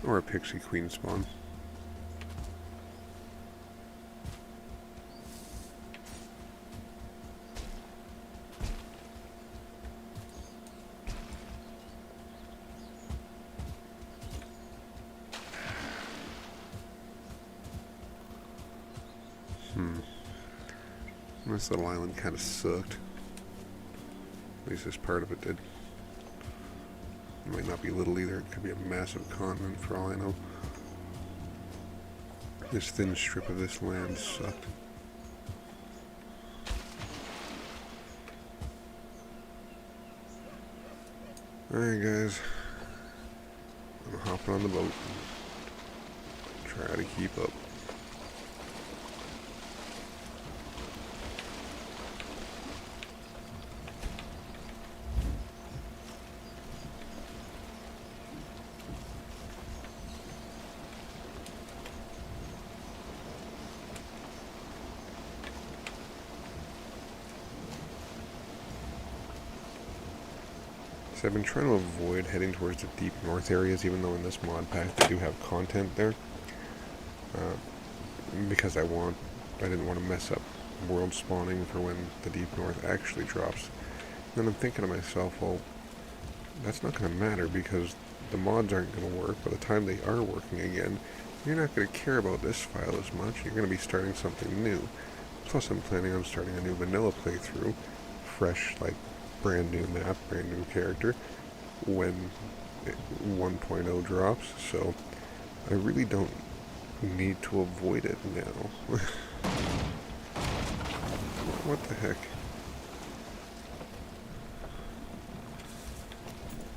Or a Pixie Queen spawn. This little island kind of sucked. At least this part of it did. It might not be little either. It could be a massive continent for all I know. This thin strip of this land sucked. Alright guys. I'm hopping on the boat. Try to keep up. So I've been trying to avoid heading towards the deep north areas, even though in this mod pack they do have content there. Because I didn't want to mess up world spawning for when the deep north actually drops. And then I'm thinking to myself, well, that's not going to matter because the mods aren't going to work. By the time they are working again, you're not going to care about this file as much. You're going to be starting something new. Plus I'm planning on starting a new vanilla playthrough, fresh, like, brand new map, brand new character, when 1.0 drops, so I really don't need to avoid it now. What the heck?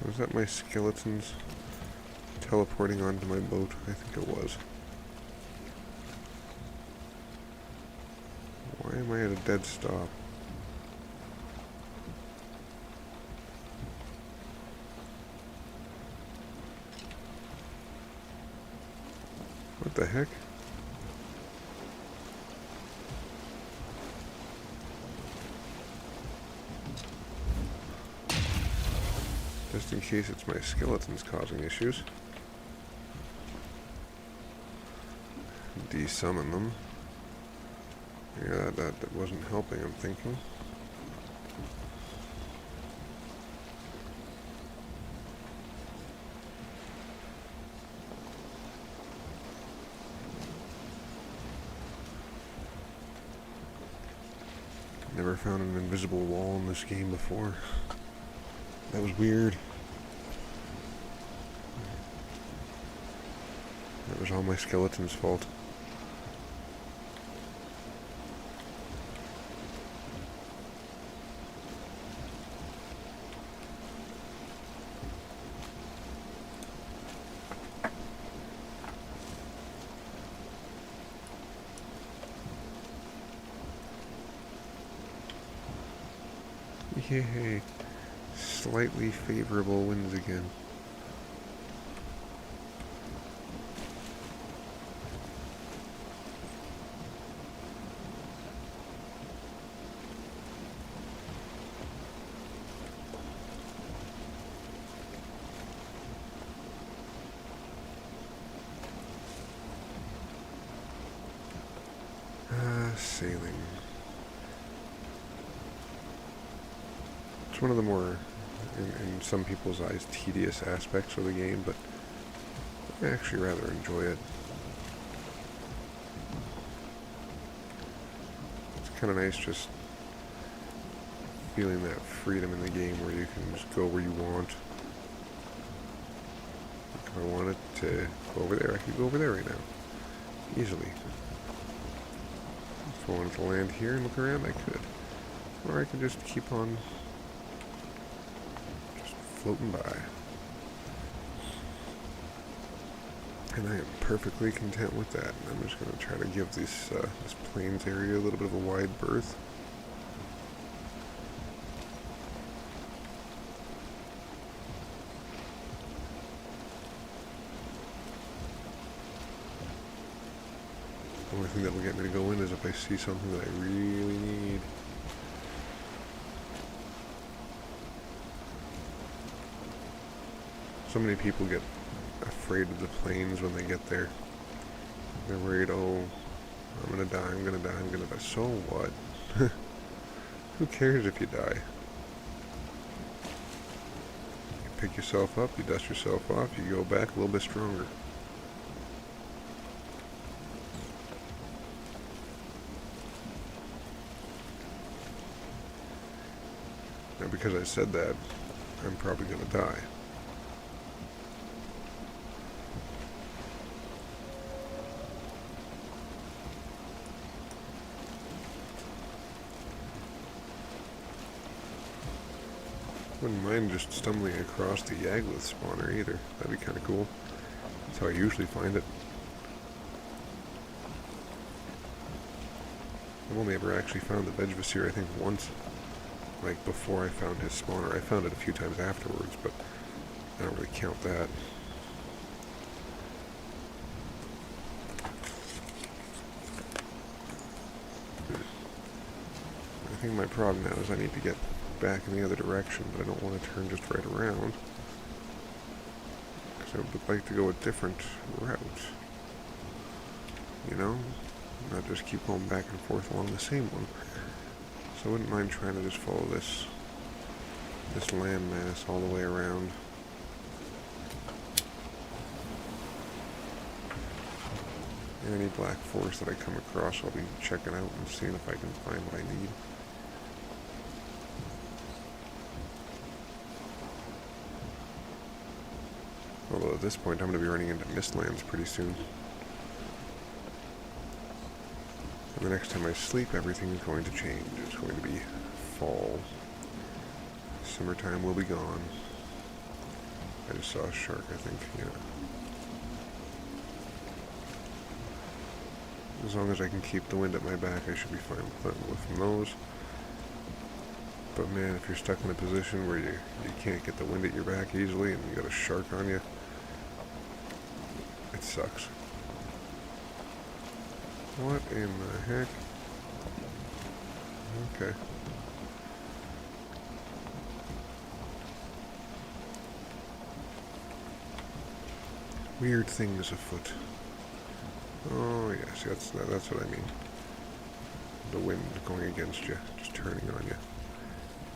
Was that my skeletons teleporting onto my boat? I think it was. Why am I at a dead stop? What the heck? Just in case it's my skeletons causing issues. Desummon them. Yeah, that wasn't helping, I'm thinking. Never found an invisible wall in this game before. That was weird. That was all my skeleton's fault. Yay. Slightly favorable winds again. Sailing. It's one of the more, in some people's eyes, tedious aspects of the game, but I actually rather enjoy it. It's kind of nice just feeling that freedom in the game where you can just go where you want. If I wanted to go over there, I could go over there right now. Easily. If I wanted to land here and look around, I could. Or I could just keep on floating by. And I am perfectly content with that. And I'm just going to try to give this plains area a little bit of a wide berth. only thing that will get me to go in is if I see something that I really need. So many people get afraid of the plains when they get there. They're worried, oh, I'm gonna die, I'm gonna die, I'm gonna die. So what? Who cares if you die? You pick yourself up, you dust yourself off, you go back a little bit stronger. Now because I said that, I'm probably gonna die. Wouldn't mind just stumbling across the Yaglith spawner either. That'd be kind of cool. That's how I usually find it. I've only ever actually found the Vegvasir, I think, once. Like, before I found his spawner. I found it a few times afterwards, but I don't really count that. I think my problem now is I need to get back in the other direction, but I don't want to turn just right around. Because I would like to go a different route. You know? Not just keep going back and forth along the same one. So I wouldn't mind trying to just follow this landmass all the way around. Any black forest that I come across, I'll be checking out and seeing if I can find what I need. Although at this point I'm going to be running into Mistlands pretty soon. And the next time I sleep, everything is going to change. It's going to be fall. Summertime will be gone. I just saw a shark, I think, yeah. As long as I can keep the wind at my back, I should be fine with those. But man, if you're stuck in a position where you can't get the wind at your back easily and you got a shark on you, it sucks. What in the heck? Okay. Weird things afoot. Oh yes, that's what I mean. The wind going against you, just turning on you.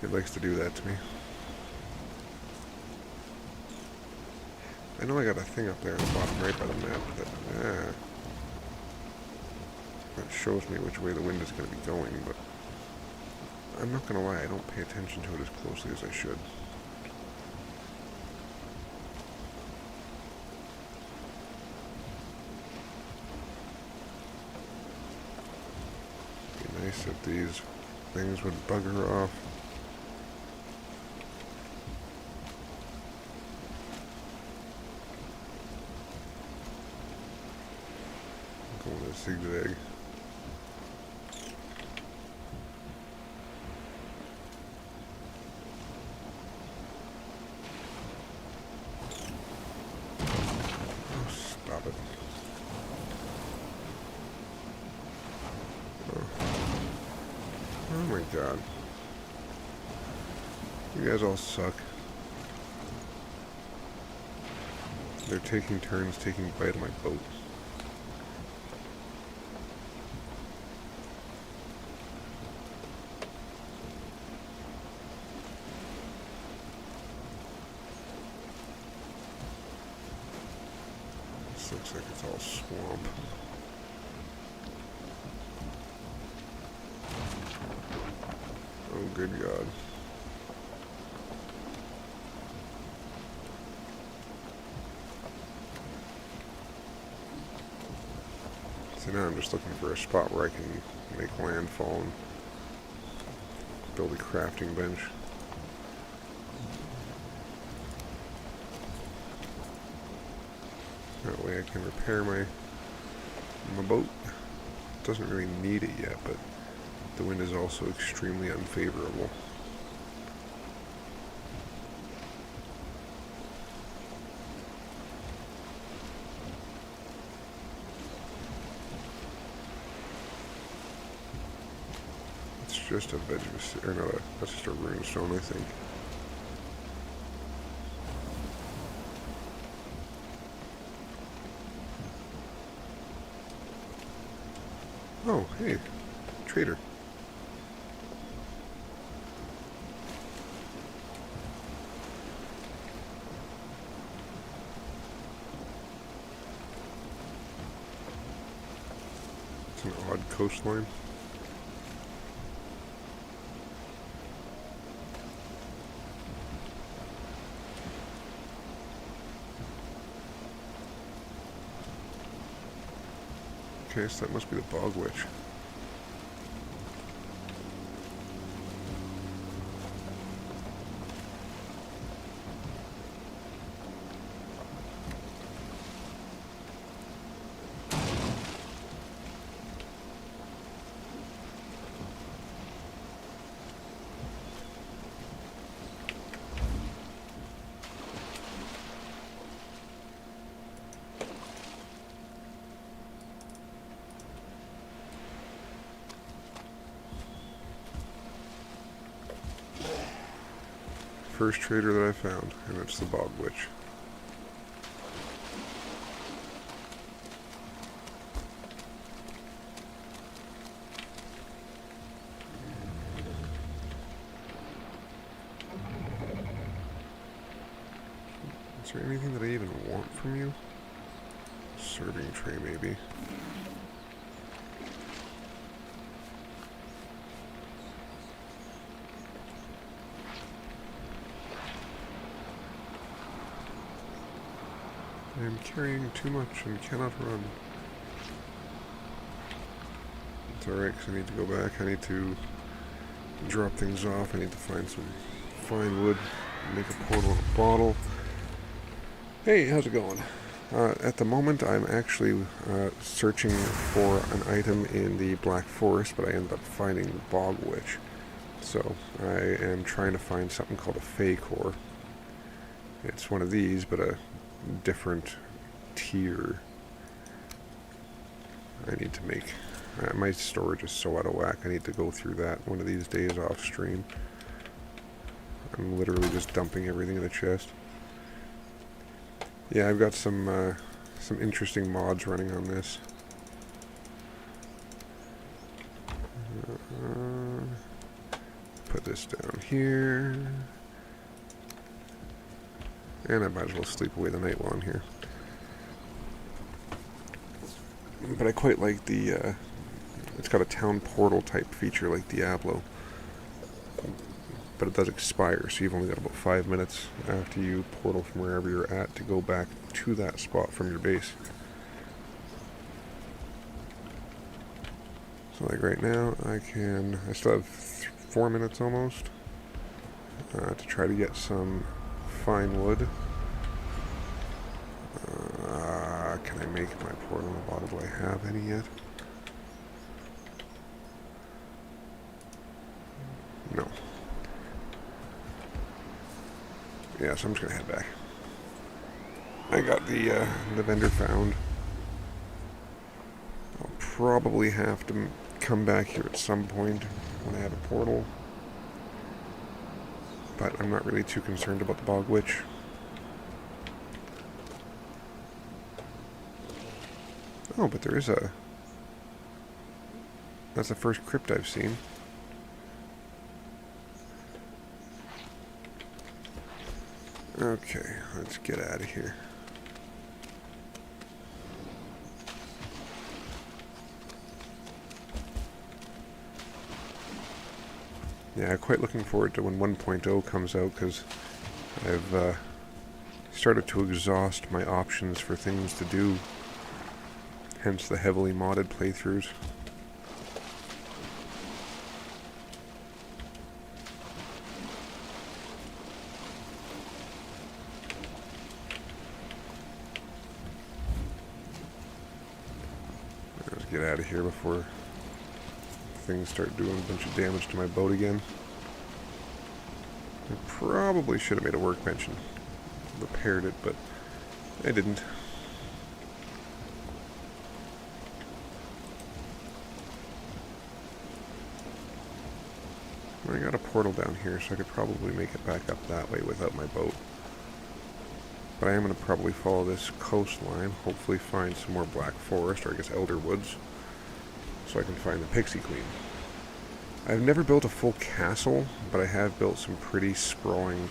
It likes to do that to me. I know I got a thing up there on the bottom right by the map that shows me which way the wind is going to be going, but I'm not going to lie, I don't pay attention to it as closely as I should. It'd be nice if these things would bugger off. Going to zigzag. Oh my god. You guys all suck. They're taking turns taking a bite of my boat. This looks like it's all swamp. Oh, good God. So now I'm just looking for a spot where I can make landfall and build a crafting bench. That way I can repair my boat. It doesn't really need it yet, but the wind is also extremely unfavorable. just a vegetable, or no, that's just a runestone, I think. Oh, hey, trader. It's an odd coastline. Okay, so that must be the Bog Witch. First trader that I found, and it's the Bog Witch. Is there anything that I even want from you? Serving tray, maybe. I am carrying too much and cannot run. It's alright, because I need to go back. I need to drop things off. I need to find some fine wood, make a portal in a bottle. Hey, how's it going? At the moment, I'm actually searching for an item in the Black Forest, but I ended up finding the Bog Witch. So, I am trying to find something called a Fey Core. It's one of these, but a different tier. I need to make... my storage is so out of whack, I need to go through that one of these days off stream. I'm literally just dumping everything in the chest. Yeah, I've got some interesting mods running on this. Put this down here. And I might as well sleep away the night while I'm here. But I quite like the, it's got a town portal type feature like Diablo. But it does expire, so you've only got about 5 minutes after you portal from wherever you're at to go back to that spot from your base. So like right now, I still have 4 minutes almost to try to get some fine wood. Can I make my portal in the bottle? Do I have any yet? No. Yeah, so I'm just gonna head back. I got the vendor found. I'll probably have to come back here at some point when I have a portal. But I'm not really too concerned about the Bog Witch. Oh, but there is a... That's the first crypt I've seen. Okay, let's get out of here. Yeah, I'm quite looking forward to when 1.0 comes out, because I've started to exhaust my options for things to do. Hence the heavily modded playthroughs. Let's get out of here before things start doing a bunch of damage to my boat again. I probably should have made a workbench and repaired it, but I didn't. I got a portal down here, so I could probably make it back up that way without my boat. But I am going to probably follow this coastline, hopefully find some more black forest, or I guess elder woods, so I can find the Pixie Queen. I've never built a full castle, but I have built some pretty sprawling,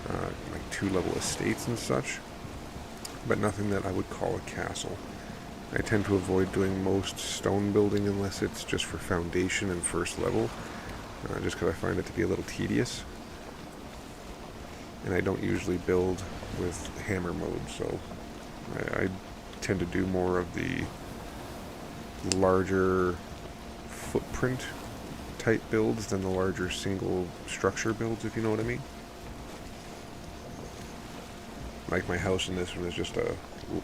like 2-level estates and such, but nothing that I would call a castle. I tend to avoid doing most stone building unless it's just for foundation and first level, just because I find it to be a little tedious. And I don't usually build with hammer mode, so I tend to do more of the larger footprint type builds than the larger single structure builds, if you know what I mean. Like my house in this one is just a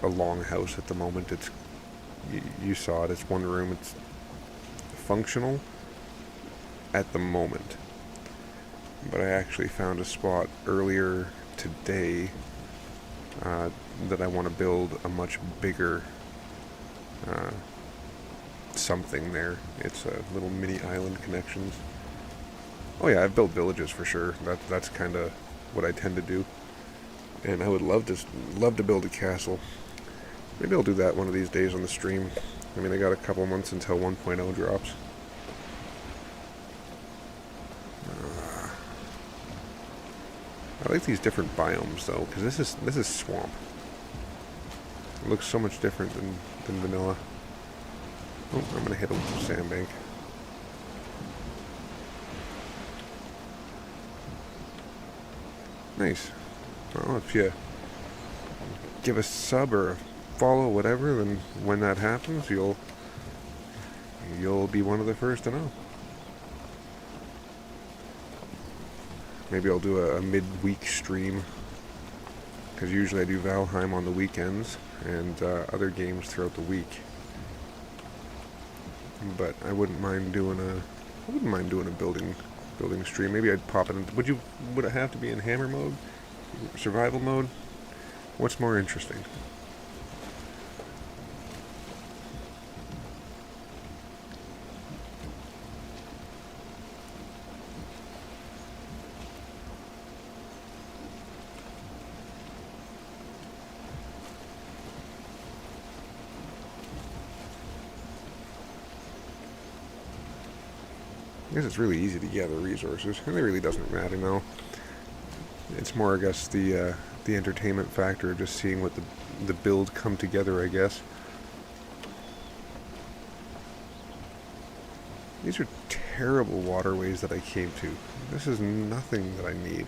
long house at the moment. It's you saw it, it's one room, it's functional at the moment. But I actually found a spot earlier today that I want to build a much bigger something there. It's a little mini island connections. Oh yeah, I've built villages for sure. That's kind of what I tend to do. And I would love to build a castle. Maybe I'll do that one of these days on the stream. I mean, I got a couple months until 1.0 drops. I like these different biomes though, because this is swamp. It looks so much different than vanilla. Oh, I'm gonna hit a sandbank. Nice. Well, if you give a sub or a follow, whatever, then when that happens, you'll be one of the first to know. Maybe I'll do a mid-week stream, because usually I do Valheim on the weekends and other games throughout the week. But I wouldn't mind doing a building stream. Maybe I'd pop it in. Would it have to be in hammer mode? Survival mode? What's more interesting? I guess it's really easy to gather resources, and it really doesn't matter now. It's more, I guess, the entertainment factor of just seeing what the build come together, I guess. These are terrible waterways that I came to. This is nothing that I need.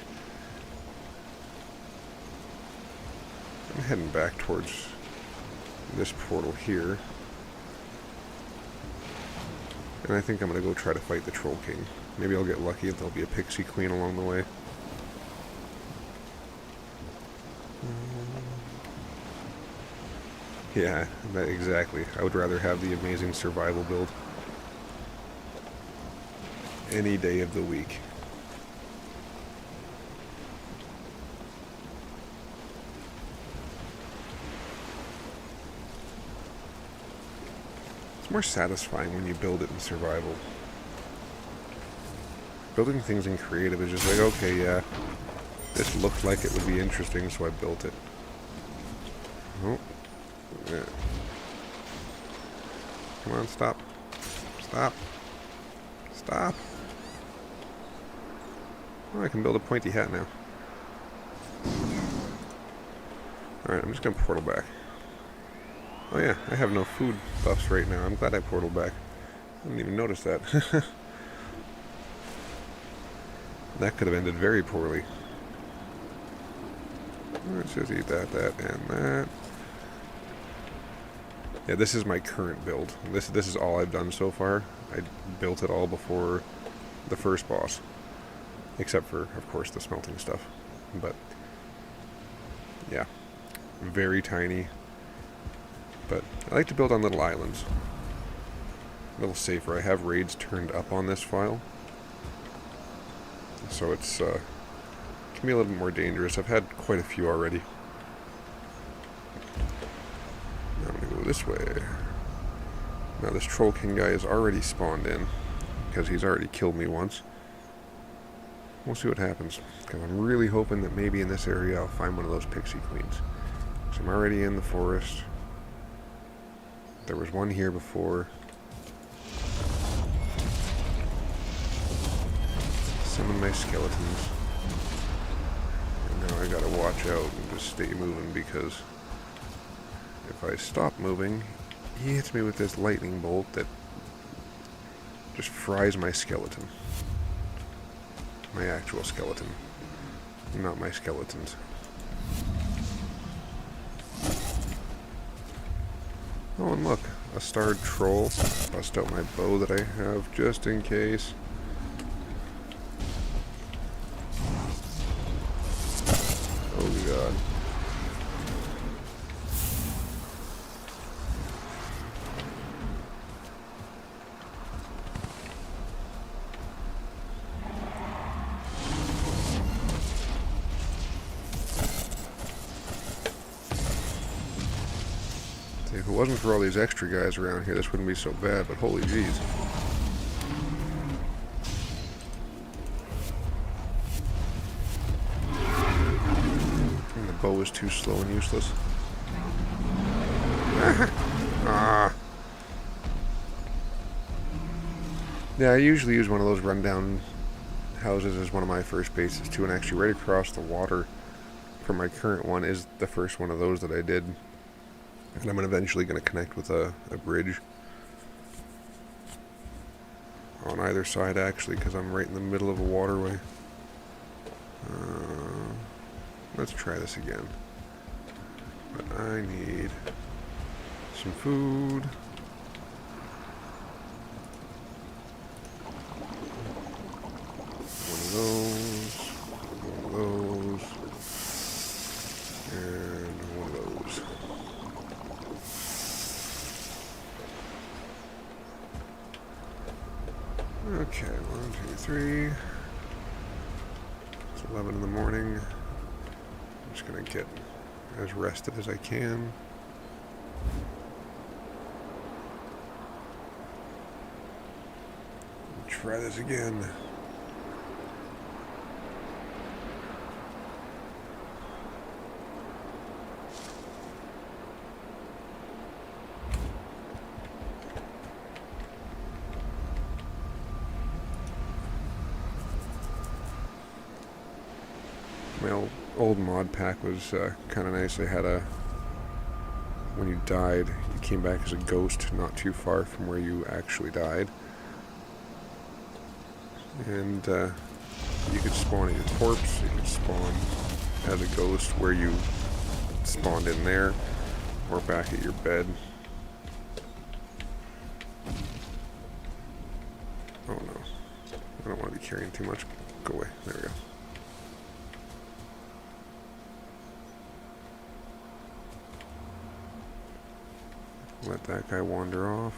I'm heading back towards this portal here. And I think I'm going to go try to fight the Troll King. Maybe I'll get lucky and there'll be a Pixie Queen along the way. Yeah, exactly. I would rather have the amazing survival build any day of the week. It's more satisfying when you build it in survival. Building things in creative is just like, okay, yeah, this looked like it would be interesting, so I built it. Oh, yeah. Come on, stop. Stop. Stop. Oh, I can build a pointy hat now. Alright, I'm just gonna portal back. Oh yeah, I have no food buffs right now. I'm glad I portaled back. I didn't even notice that. That could have ended very poorly. Let's just eat that, and that. Yeah, this is my current build. This is all I've done so far. I built it all before the first boss. Except for, of course, the smelting stuff. But, yeah. Very tiny. But I like to build on little islands. A little safer. I have raids turned up on this file. So it's, can be a little bit more dangerous. I've had quite a few already. Now I'm going to go this way. Now this Troll King guy is already spawned in, because he's already killed me once. we'll see what happens. Because I'm really hoping that maybe in this area I'll find one of those pixie queens. So I'm already in the forest. There was one here before. Summon my skeletons. And now I gotta watch out and just stay moving, because if I stop moving, he hits me with this lightning bolt that just fries my skeleton. My actual skeleton. Not my skeletons. Oh, and look, a starred troll. Bust out my bow that I have just in case. Oh god. If it wasn't for all these extra guys around here, this wouldn't be so bad, but holy jeez. And the bow is too slow and useless. Ah. Yeah, I usually use one of those rundown houses as one of my first bases too, and actually right across the water from my current one is the first one of those that I did. And I'm eventually going to connect with a bridge on either side, actually, because I'm right in the middle of a waterway. Let's try this again. But I need some food. One of those, and one of those. Okay, 1, 2, 3. It's 11 in the morning. I'm just gonna get as rested as I can. Try this again. My old mod pack was kind of nice. They had when you died, you came back as a ghost not too far from where you actually died. And you could spawn in your corpse, you could spawn as a ghost where you spawned in there, or back at your bed. Oh no, I don't want to be carrying too much. Go away, there we go. Let that guy wander off.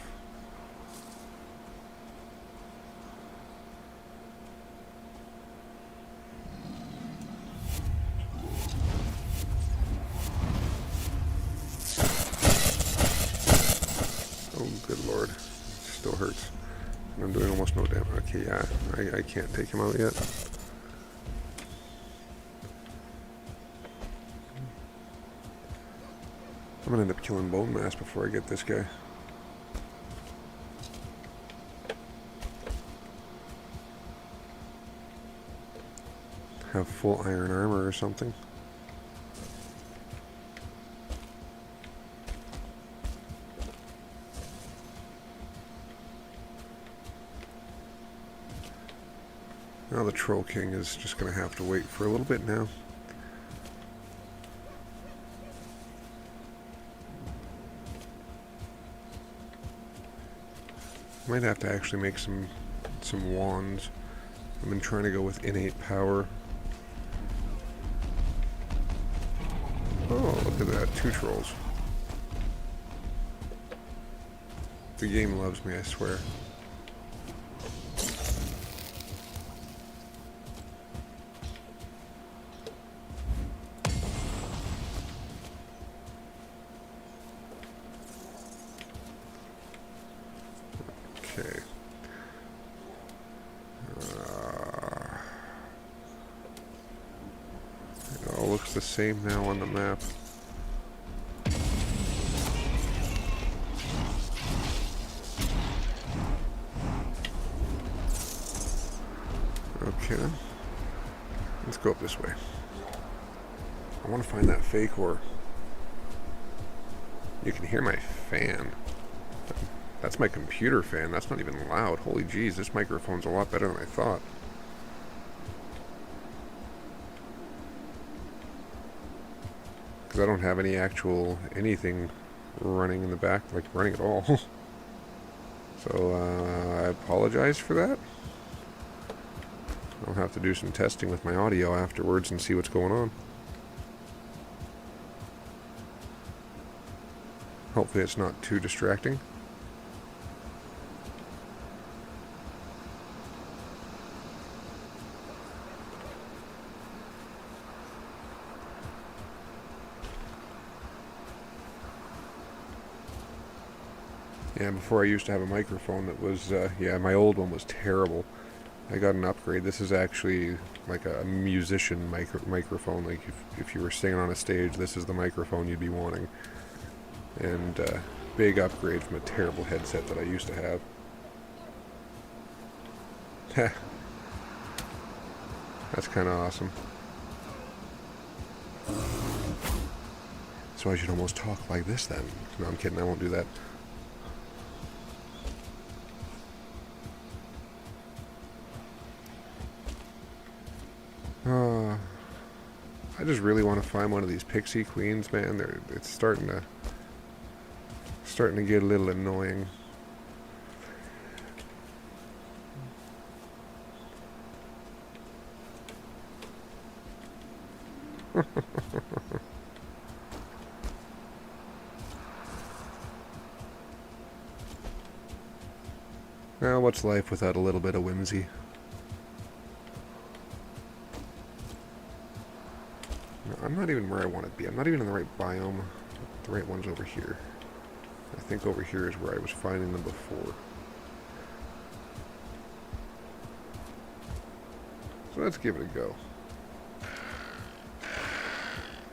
Oh, good lord. It still hurts. And I'm doing almost no damage. Okay, yeah, I can't take him out yet. I'm gonna end up killing Bonemass before I get this guy. Have full iron armor or something. Now the Troll King is just gonna have to wait for a little bit now. Might have to actually make some wands. I've been trying to go with innate power. Oh, look at that, 2 trolls. The game loves me, I swear. Okay. looks the same now on the map. Okay, let's go up this way. I want to find that fake ore. You can hear my fan. That's my computer fan. That's not even loud. Holy jeez, this microphone's a lot better than I thought. Because I don't have any actual anything running in the back, like running at all. So I apologize for that. I'll have to do some testing with my audio afterwards and see what's going on. Hopefully it's not too distracting. Yeah, before I used to have a microphone that was, yeah, my old one was terrible. I got an upgrade. This is actually like a musician microphone. Like if you were singing on a stage, this is the microphone you'd be wanting. And big upgrade from a terrible headset that I used to have. That's kind of awesome. So I should almost talk like this then. No, I'm kidding. I won't do that. I just really want to find one of these pixie queens, man. It's starting to get a little annoying. Well, what's life without a little bit of whimsy? I'm not even where I want to be. I'm not even in the right biome. The right one's over here. I think over here is where I was finding them before. So let's give it a go.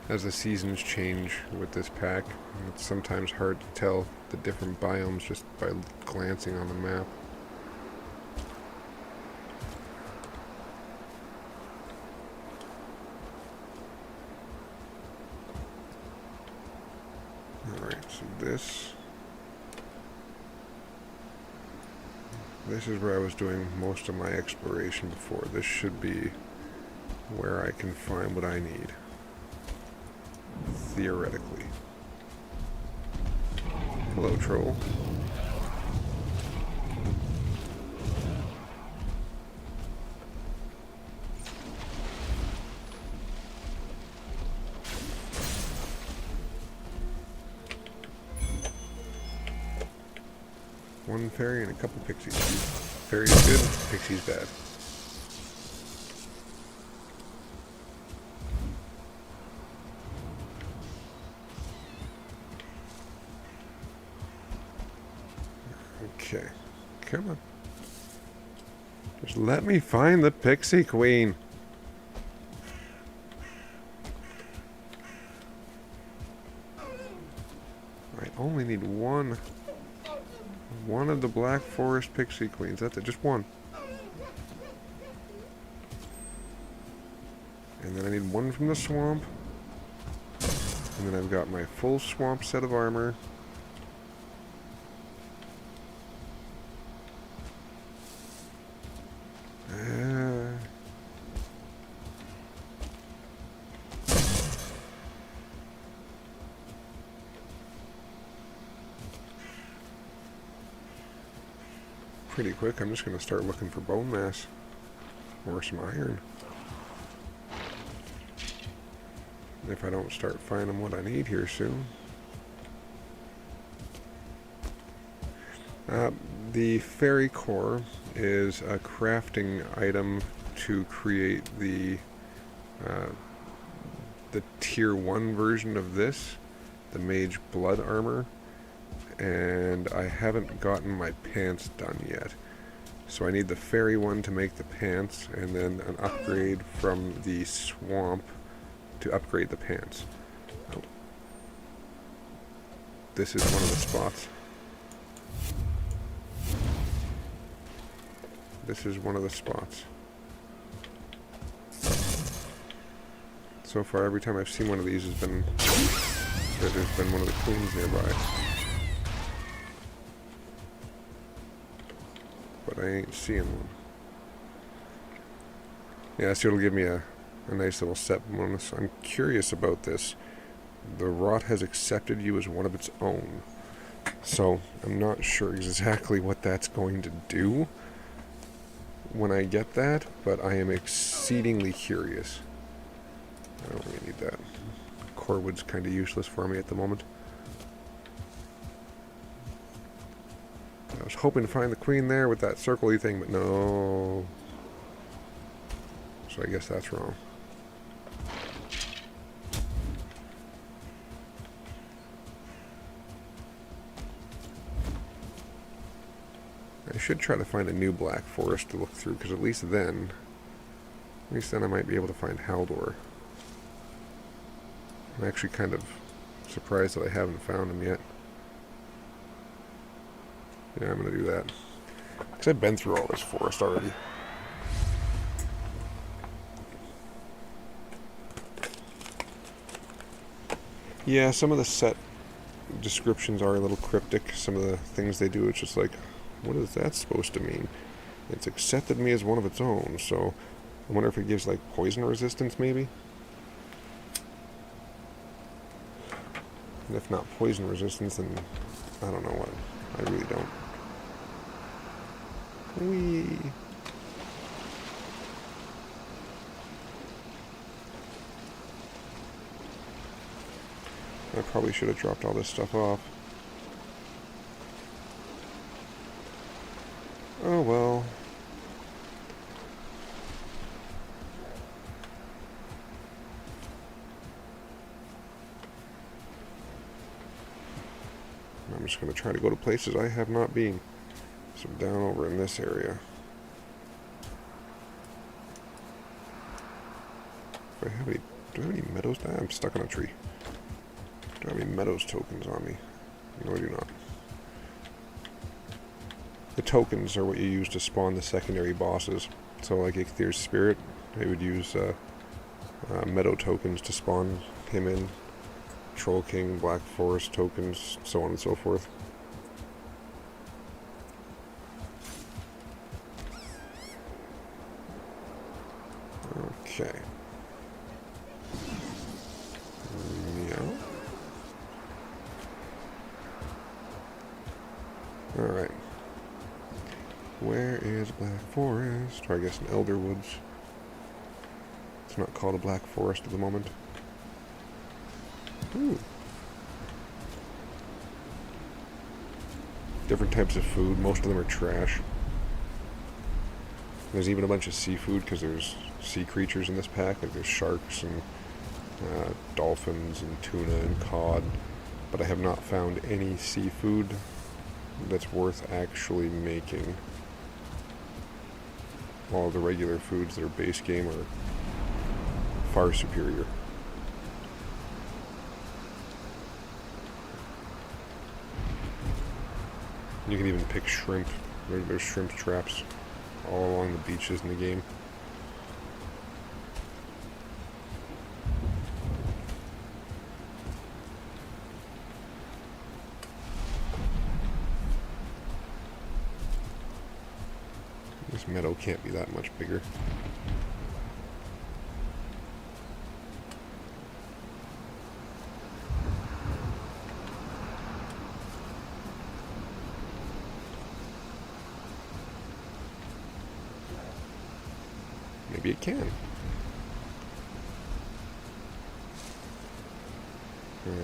As the seasons change with this pack, it's sometimes hard to tell the different biomes just by glancing on the map. This is where I was doing most of my exploration before. This should be where I can find what I need, theoretically. Hello, troll. One fairy and a couple pixies. Fairy's good, pixie's bad. Okay, come on. Just let me find the pixie queen. I only need one of the Black Forest Pixie Queens. That's it, just one. And then I need one from the swamp. And then I've got my full swamp set of armor. Pretty quick. I'm just going to start looking for Bonemass or some iron. If I don't start finding what I need here soon. The fairy core is a crafting item to create the tier 1 version of this, the mage blood armor. And I haven't gotten my pants done yet. So I need the fairy one to make the pants, and then an upgrade from the swamp to upgrade the pants. Oh. This is one of the spots. This is one of the spots. So far, every time I've seen one of these has been that there's been one of the queens nearby. But I ain't seeing one. Yeah, so it'll give me a nice little set bonus. I'm curious about this. The rot has accepted you as one of its own. So, I'm not sure exactly what that's going to do when I get that, but I am exceedingly curious. I don't really need that. Corewood's kind of useless for me at the moment. I was hoping to find the queen there with that circle-y thing, but no. So I guess that's wrong. I should try to find a new black forest to look through, because at least then I might be able to find Haldor. I'm actually kind of surprised that I haven't found him yet. Yeah, I'm going to do that. Because I've been through all this forest already. Yeah, some of the set descriptions are a little cryptic. Some of the things they do, it's just like, what is that supposed to mean? It's accepted me as one of its own, so I wonder if it gives, like, poison resistance, maybe? And if not poison resistance, then I don't know what. I really don't. Whee! I probably should have dropped all this stuff off. Oh well. I'm just going to try to go to places I have not been. So down over in this area. Do I have any meadows? I'm stuck on a tree. Do I have any meadows tokens on me? No, I do not. The tokens are what you use to spawn the secondary bosses. So like Icthir's Spirit, they would use meadow tokens to spawn him in. Troll King, Black Forest tokens, so on and so forth. Okay. Yeah. Alright. Where is Black Forest? Or I guess in Elder Woods. It's not called a Black Forest at the moment. Ooh. Different types of food. Most of them are trash. There's even a bunch of seafood because there's sea creatures in this pack. Like there's sharks and dolphins and tuna and cod. But I have not found any seafood that's worth actually making. All the regular foods that are base game are far superior. You can even pick shrimp. There's shrimp traps all along the beaches in the game. This meadow can't be that much bigger. Maybe it can.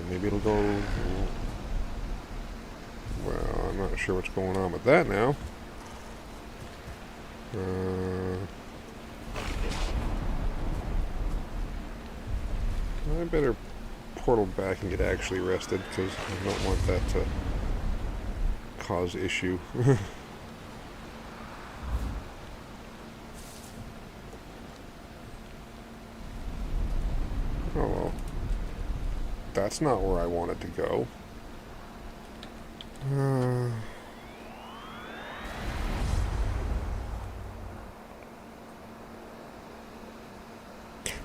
Maybe it'll go... Well, I'm not sure what's going on with that now. I better portal back and get actually rested, because I don't want that to cause issue. Oh well. That's not where I want it to go.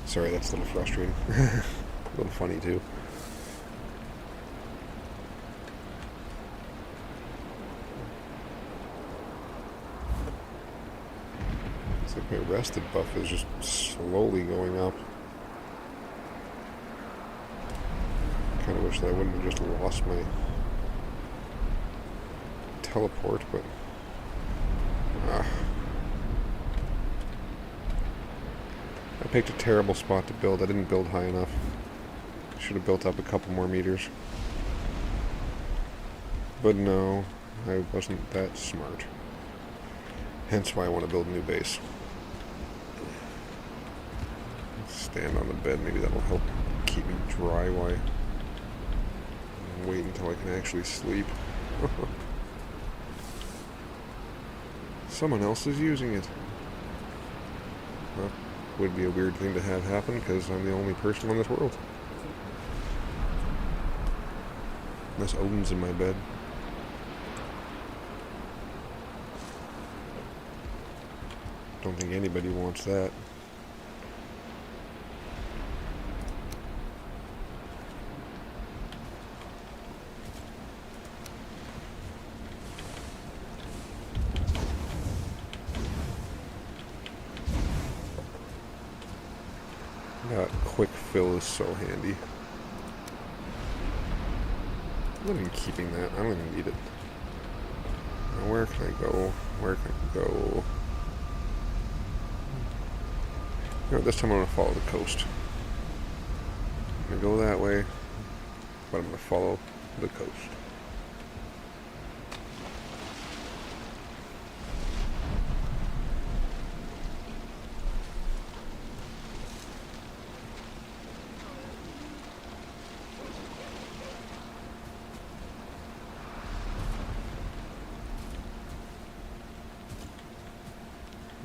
Sorry, that's a little frustrating. A little funny too. It's like my rested buff is just slowly going up. Kind of wish that I wouldn't have just lost my teleport, but I picked a terrible spot to build. I didn't build high enough. Should have built up a couple more meters. But no, I wasn't that smart. Hence why I want to build a new base. Stand on the bed, maybe that'll help keep me dry while I wait until I can actually sleep. Someone else is using it. Well, would be a weird thing to have happen because I'm the only person on this world. Unless Odin's in my bed. Don't think anybody wants that. That quick fill is so handy. I'm not even keeping that. I don't even need it. Now where can I go? Where can I go? You know, this time I'm going to follow the coast. I'm going to go that way, but I'm going to follow the coast.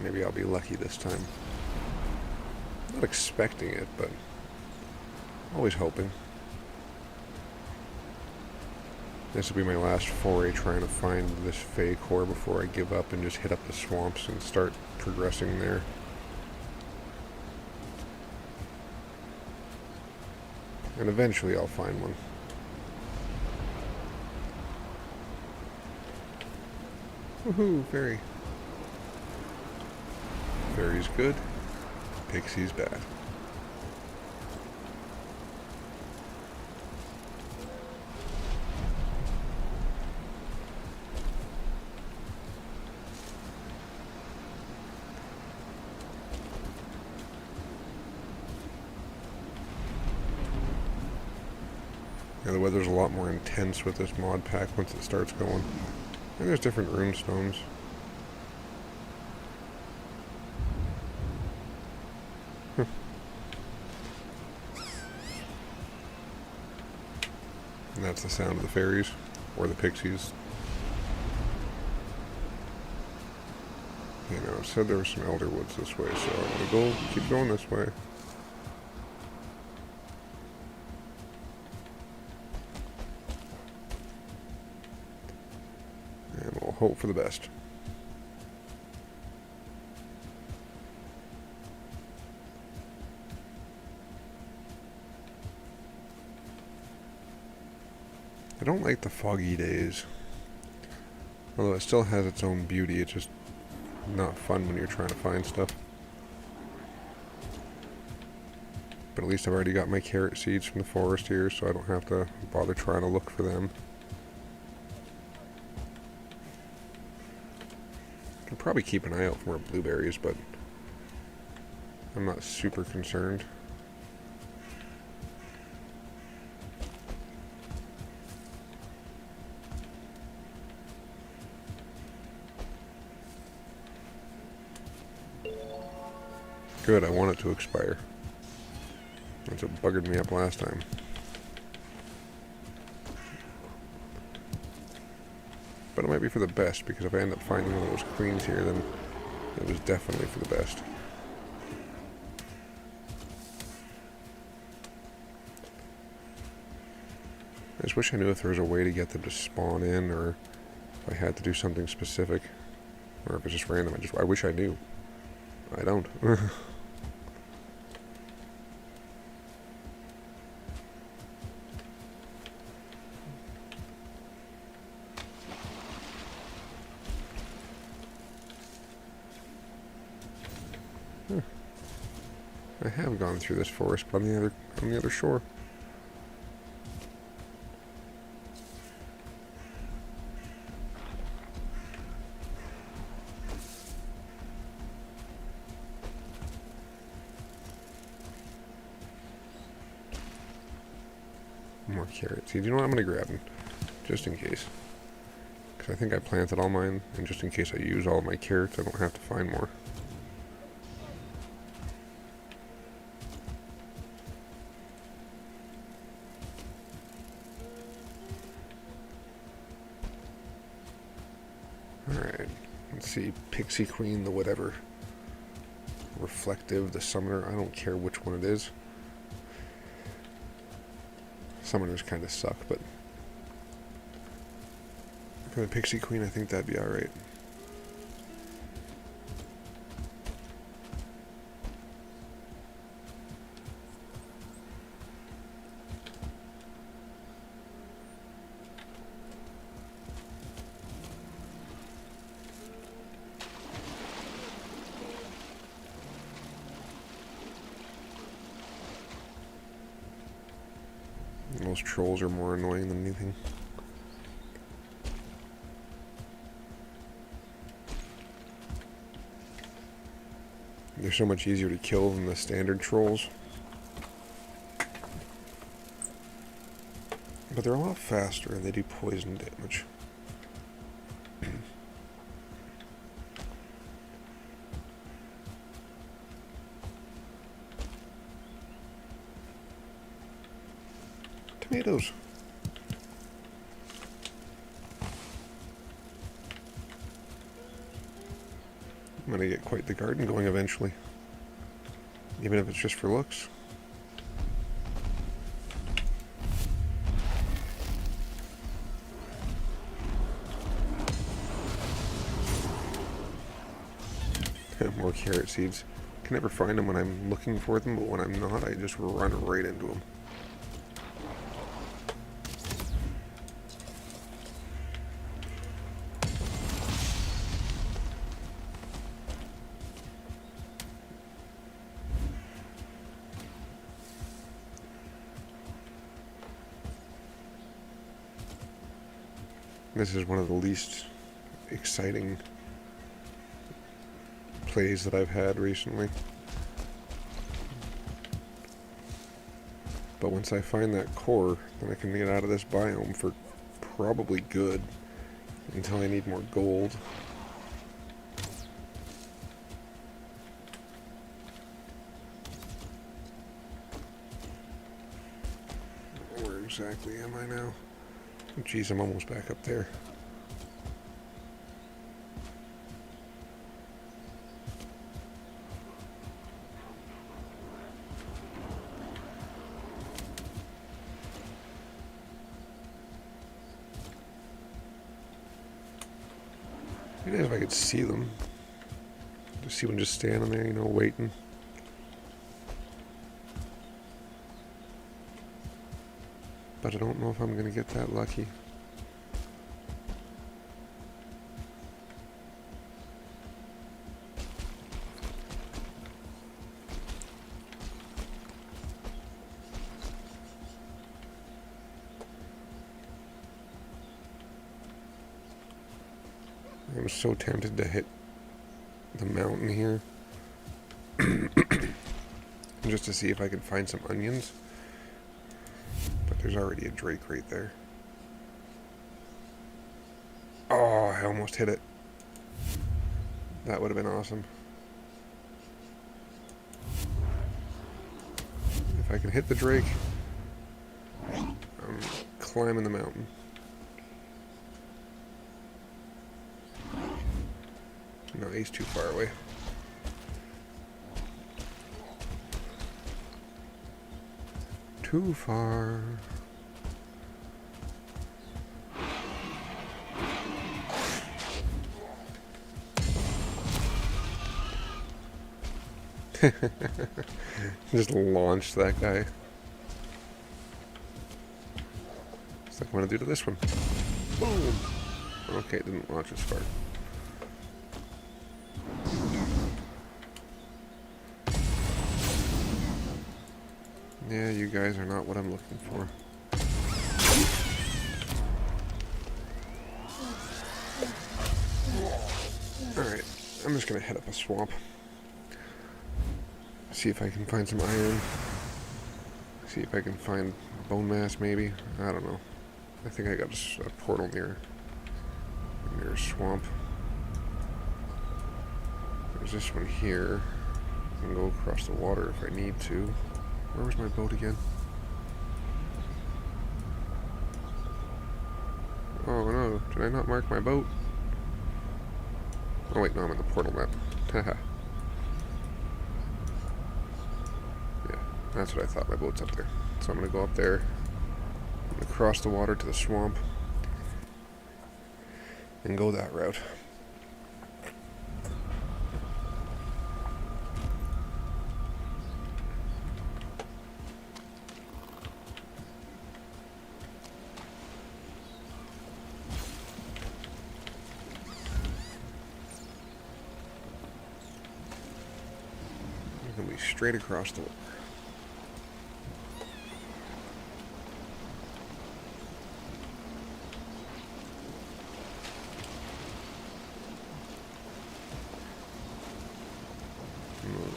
Maybe I'll be lucky this time. Not expecting it, but always hoping. This will be my last foray trying to find this Fey core before I give up and just hit up the swamps and start progressing there. And eventually I'll find one. Woohoo, fairy. Fairy's good. Pixie's bad. Yeah, the weather's a lot more intense with this mod pack once it starts going. And there's different rune stones. And that's the sound of the fairies, or the pixies. You know, it said there were some elder woods this way, so I'm gonna keep going this way. And we'll hope for the best. I don't like the foggy days. Although it still has its own beauty, it's just not fun when you're trying to find stuff. But at least I've already got my carrot seeds from the forest here, so I don't have to bother trying to look for them. I can probably keep an eye out for more blueberries, but I'm not super concerned. Good, I want it to expire. That's what buggered me up last time. But it might be for the best, because if I end up finding one of those queens here, then it was definitely for the best. I just wish I knew if there was a way to get them to spawn in, or if I had to do something specific, or if it's just random. I wish I knew. I don't. I have gone through this forest, but on the other shore. More carrot seeds. You know what? I'm gonna grab them, just in case. Because I think I planted all mine, and just in case I use all my carrots, I don't have to find more. Alright, let's see. Pixie Queen, the whatever. Reflective, the Summoner. I don't care which one it is. Summoners kind of suck, but for the Pixie Queen, I think that'd be alright. Those trolls are more annoying than anything. They're so much easier to kill than the standard trolls. But they're a lot faster and they do poison damage. Tomatoes. I'm gonna get quite the garden going eventually. Even if it's just for looks. More carrot seeds. Can never find them when I'm looking for them, but when I'm not, I just run right into them. This is one of the least exciting plays that I've had recently. But once I find that core, then I can get out of this biome for probably good until I need more gold. Where exactly am I now? Jeez, I'm almost back up there. Maybe if I could see them. Just see one just standing there, you know, waiting. But I don't know if I'm going to get that lucky. I'm so tempted to hit the mountain here. Just to see if I can find some onions. But there's already a drake right there. Oh, I almost hit it. That would have been awesome. If I can hit the drake, I'm climbing the mountain. No, he's too far away. Too far. Just launch that guy. It's like I'm gonna do to this one. Boom! Okay, it didn't launch as far. Yeah, you guys are not what I'm looking for. Alright, I'm just gonna head up a swamp. See if I can find some iron. See if I can find Bonemass, maybe. I don't know. I think I got a portal near a swamp. There's this one here. I can go across the water if I need to. Where was my boat again? Oh no, did I not mark my boat? Oh wait, no, I'm in the portal map. Haha. Yeah, that's what I thought, my boat's up there. So I'm gonna go up there, I'm gonna cross the water to the swamp, and go that route. I'm gonna be straight across the water.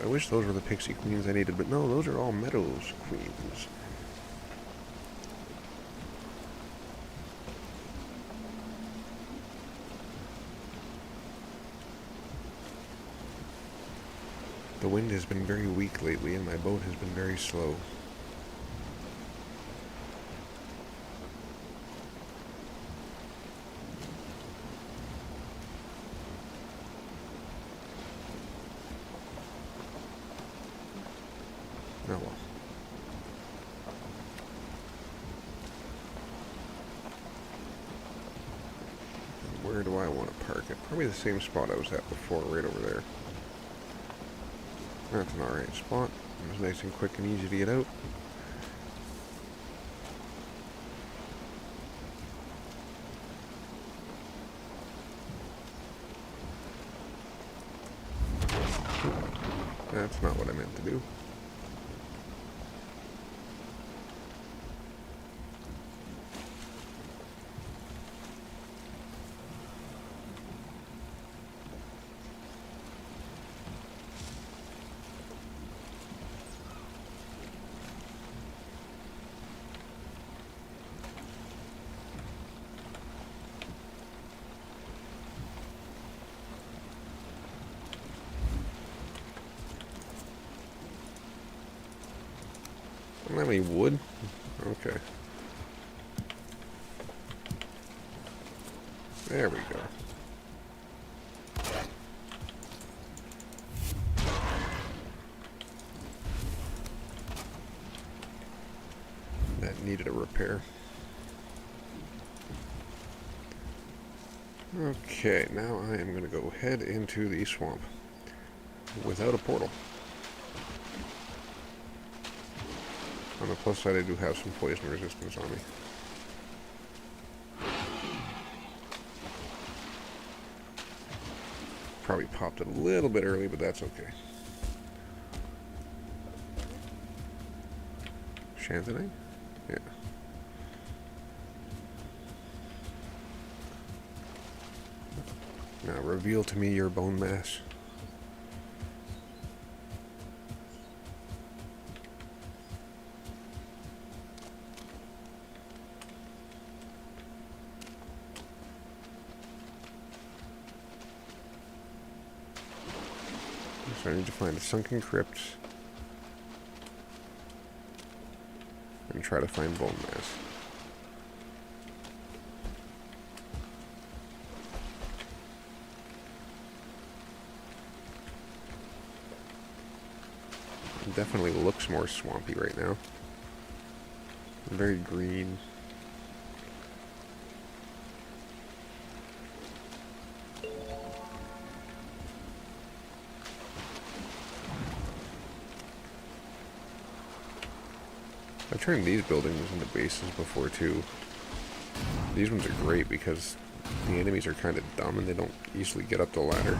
I wish those were the pixie queens I needed, but no, those are all meadows queens. The wind has been very weak lately, and my boat has been very slow. Oh well. Where do I want to park it? Probably the same spot I was at before, right over there. That's an alright spot. It was nice and quick and easy to get out. That's not what I meant to do. Don't have any wood? Okay. There we go. That needed a repair. Okay, now I am going to go head into the swamp without a portal. On the plus side, I do have some poison resistance on me. Probably popped it a little bit early, but that's okay. Shantanite? Yeah. Now reveal to me your Bonemass. So I need to find a sunken crypt and try to find Bonemass. It definitely looks more swampy right now. Very green. I've turned these buildings into bases before too. These ones are great because the enemies are kind of dumb and they don't easily get up the ladder.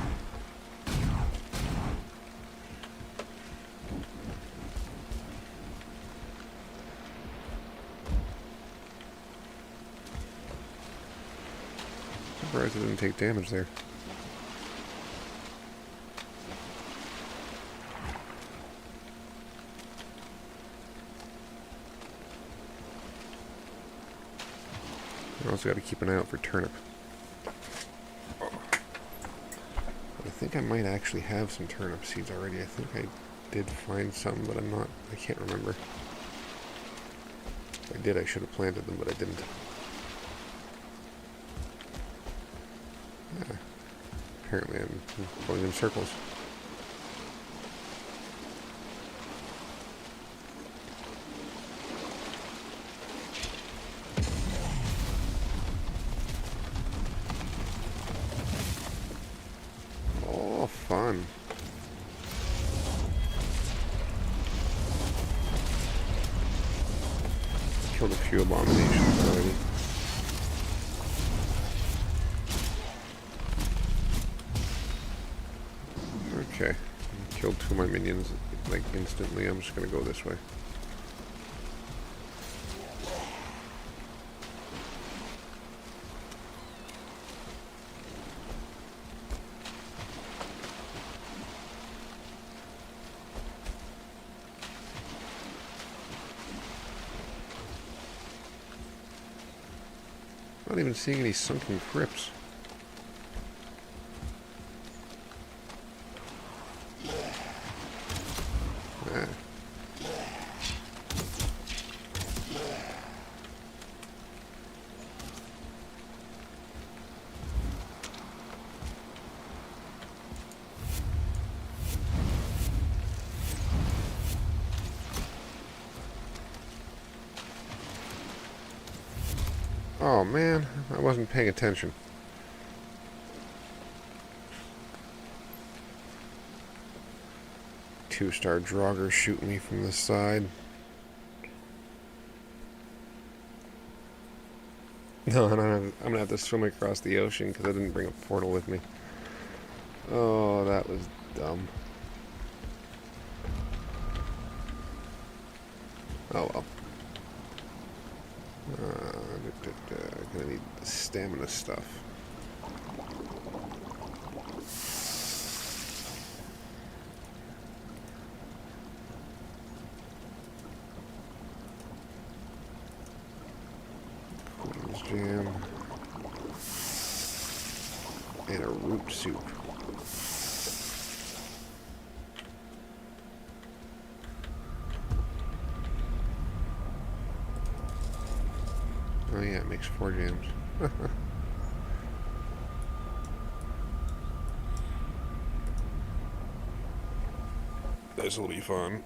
Surprised it didn't take damage there. I also got to keep an eye out for turnip. I think I might actually have some turnip seeds already. I think I did find some, but I can't remember. If I did, I should have planted them, but I didn't. Yeah. Apparently I'm going in circles. Oh, fun. Killed a few abominations already. Okay. Killed two of my minions, like, instantly. I'm just gonna go this way. Not even seeing any sunken crypts. Ah. Oh man, I wasn't paying attention. Two-star Draugr shooting me from the side. No, I'm gonna have to swim across the ocean because I didn't bring a portal with me. Oh, that was dumb. Oh well. Gonna need the stamina stuff. Queen's Jam. And a root soup. Oh yeah, it makes 4 jams. This'll be fun.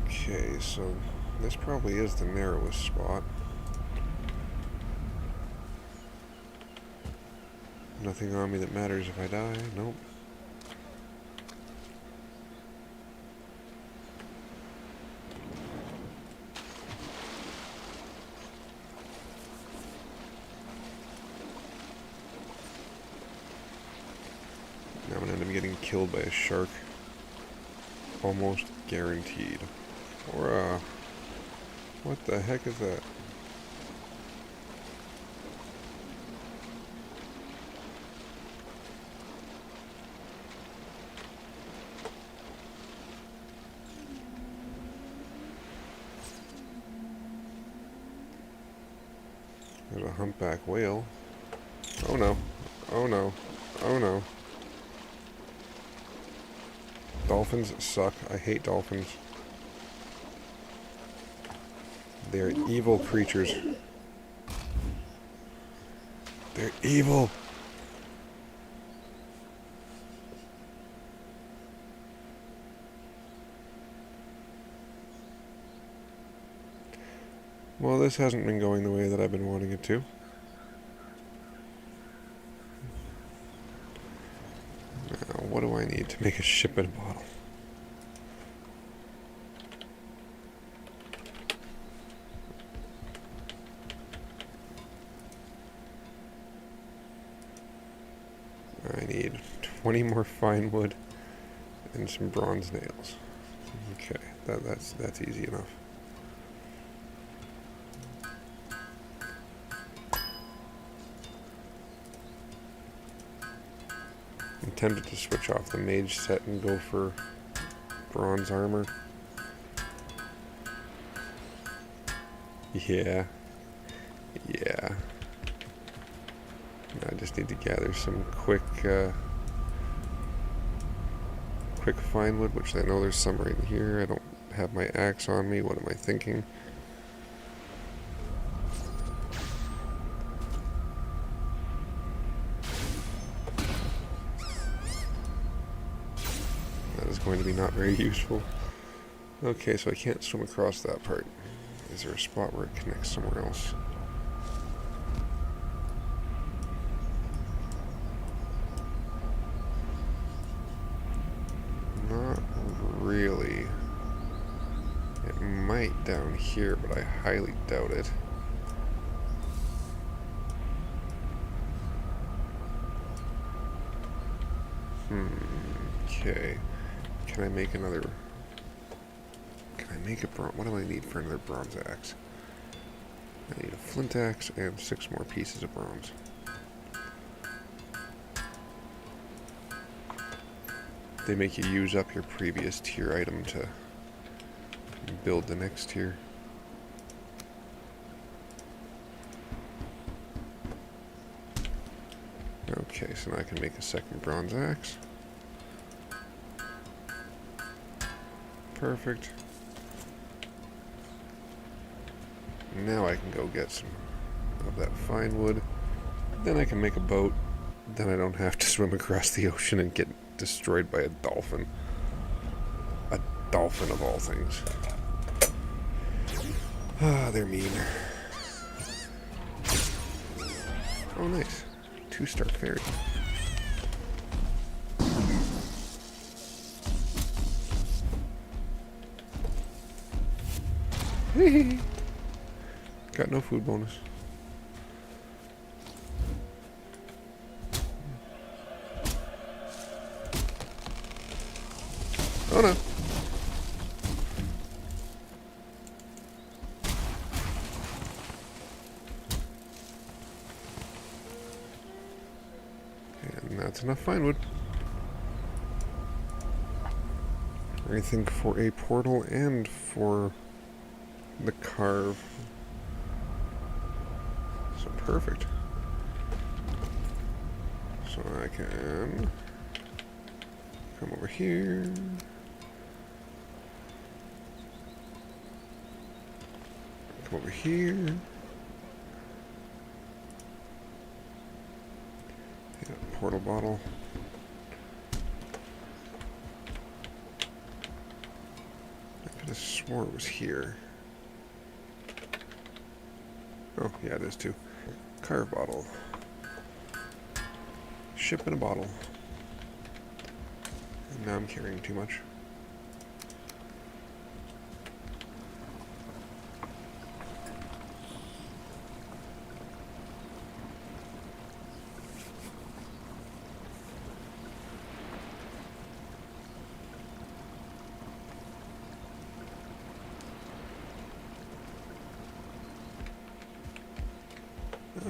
Okay, so this probably is the narrowest spot. Nothing on me that matters if I die. Nope. Now I'm gonna end up getting killed by a shark. Almost guaranteed. Or, what the heck is that? There's a humpback whale. Oh no. Oh no. Oh no. Dolphins suck. I hate dolphins. They're evil creatures. They're evil. Well, this hasn't been going the way that I've been wanting it to. Now, what do I need to make a ship in a bottle? I need 20 more fine wood and some bronze nails. Okay, that's easy enough. I'm tempted to switch off the mage set and go for bronze armor. Yeah. I just need to gather some quick fine wood, which I know there's some right here. I don't have my axe on me. What am I thinking? That is going to be not very useful. Okay, so I can't swim across that part. Is there a spot where it connects somewhere else? Not really. It might down here, but I highly doubt it. Okay. Can I make another... Can I make a bronze... What do I need for another bronze axe? I need a flint axe and 6 more pieces of bronze. They make you use up your previous tier item to build the next tier. Okay, so now I can make a second bronze axe. Perfect. Now I can go get some of that fine wood. Then I can make a boat. Then I don't have to swim across the ocean and get destroyed by a dolphin. A dolphin of all things. Ah, they're mean. Oh, nice. 2-star fairy. Got no food bonus. Oh no. And that's enough fine wood. I think for a portal and for the carve. So perfect. So I can come over here. Come over here. Yeah, portal bottle. I could have swore it was here. Oh, yeah, it is too. Carve bottle. Ship in a bottle. And now I'm carrying too much.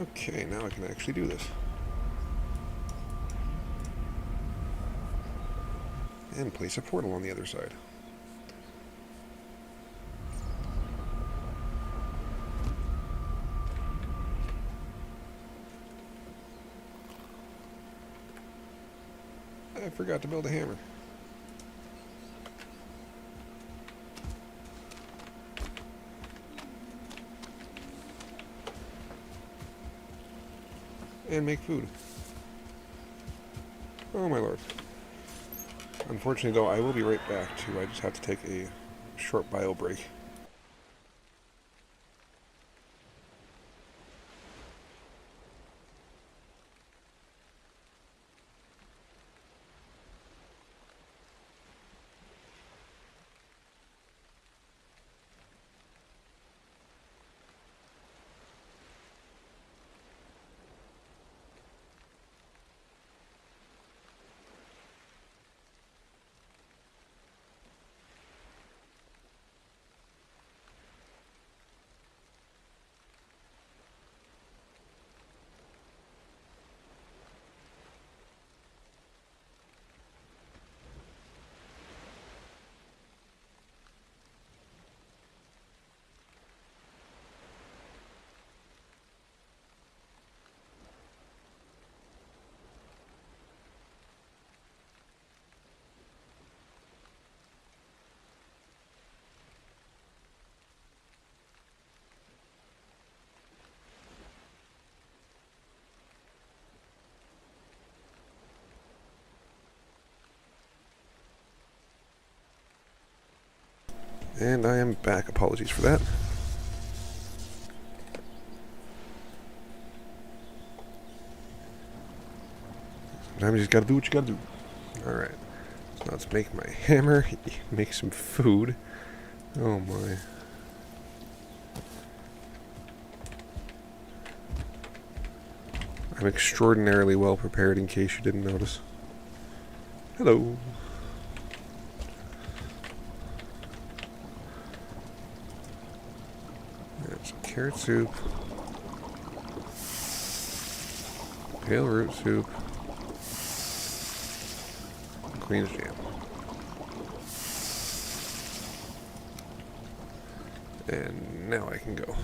Okay, now I can actually do this. And place a portal on the other side. I forgot to build a hammer. And make food. Oh my lord. Unfortunately though, I will be right back too. I just have to take a short bio break. And I am back. Apologies for that. Sometimes you just gotta do what you gotta do. Alright. So let's make my hammer, make some food. Oh my. I'm extraordinarily well prepared in case you didn't notice. Hello. There's some carrot soup. Pale root soup. Queen's jam. And now I can go.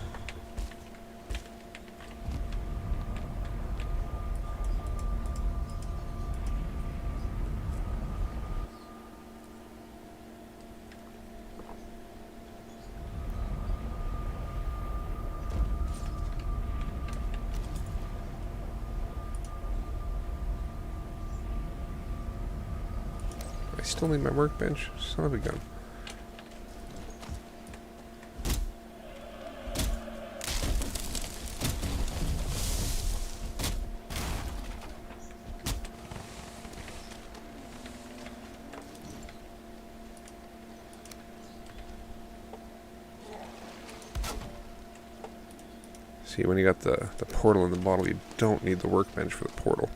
I still need my workbench. Son of a gun. See, when you got the portal in the bottle, you don't need the workbench for the portal.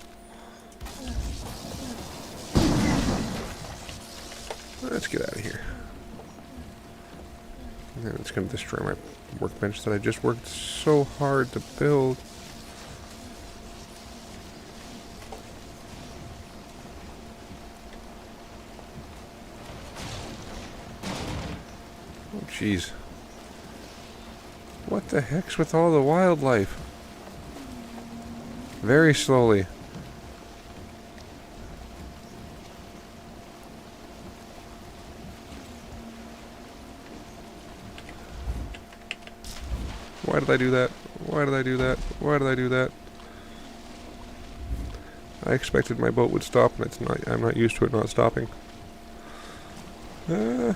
Let's get out of here. And it's going to destroy my workbench that I just worked so hard to build. Oh, jeez. What the heck's with all the wildlife? Very slowly. Why did I do that? Why did I do that? Why did I do that? I expected my boat would stop, and it's not. I'm not used to it not stopping. Oh,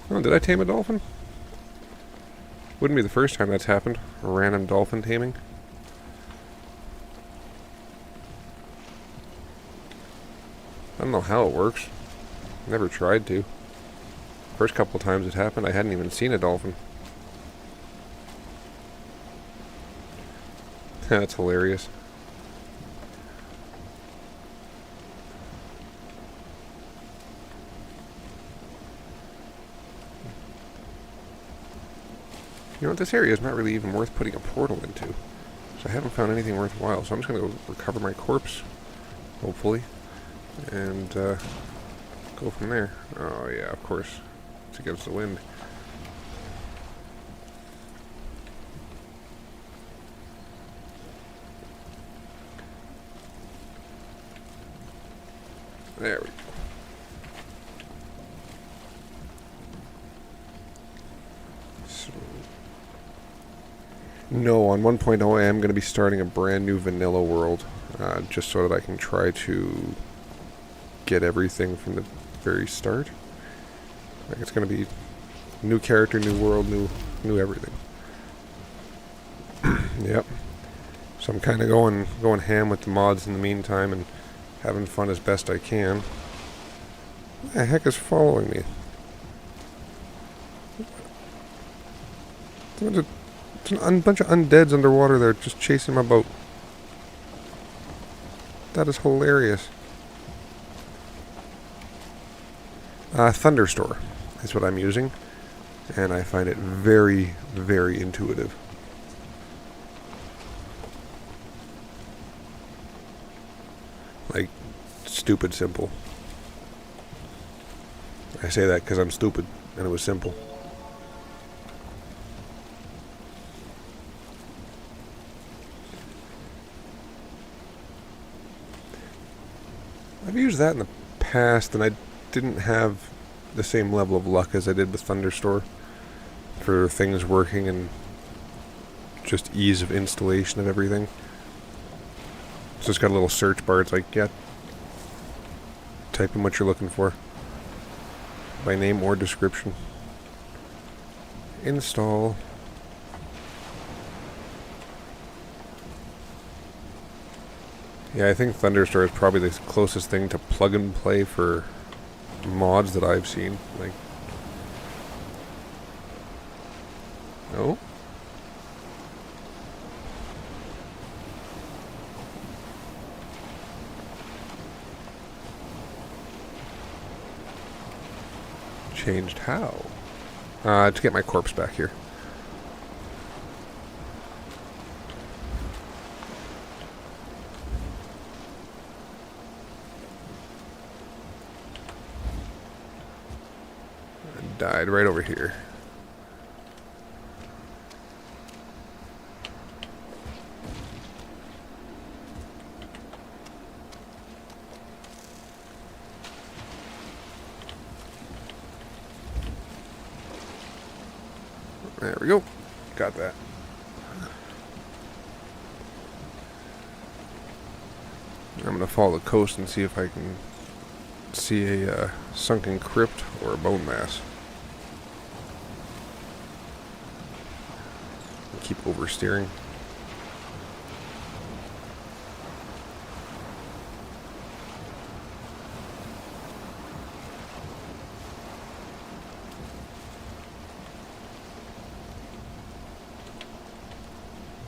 did I tame a dolphin? Wouldn't be the first time that's happened. A random dolphin taming. I don't know how it works. Never tried to. First couple times it happened, I hadn't even seen a dolphin. That's hilarious. You know what, this area is not really even worth putting a portal into. So I haven't found anything worthwhile, so I'm just going to go recover my corpse, hopefully, and go from there. Oh yeah, of course. It's against the wind. There we go. So, no, on 1.0 I am going to be starting a brand new vanilla world, just so that I can try to get everything from the very start. Like, it's going to be new character, new world, new everything. Yep. So I'm kind of going ham with the mods in the meantime and having fun as best I can. What the heck is following me? It's a bunch of undeads underwater there just chasing my boat. That is hilarious. Thunderstore is what I'm using, and I find it very, very intuitive. Like, stupid simple. I say that because I'm stupid, and it was simple. I've used that in the past, and I didn't have the same level of luck as I did with Thunderstore for things working and just ease of installation of everything. So it's got a little search bar. It's like, yeah, type in what you're looking for. by name or description. Install. Yeah, I think Thunderstorm is probably the closest thing to plug and play for mods that I've seen. Like, no? Changed how? To get my corpse back here. I died right over here. There we go. Got that. I'm going to follow the coast and see if I can see a sunken crypt or a Bonemass. Keep oversteering.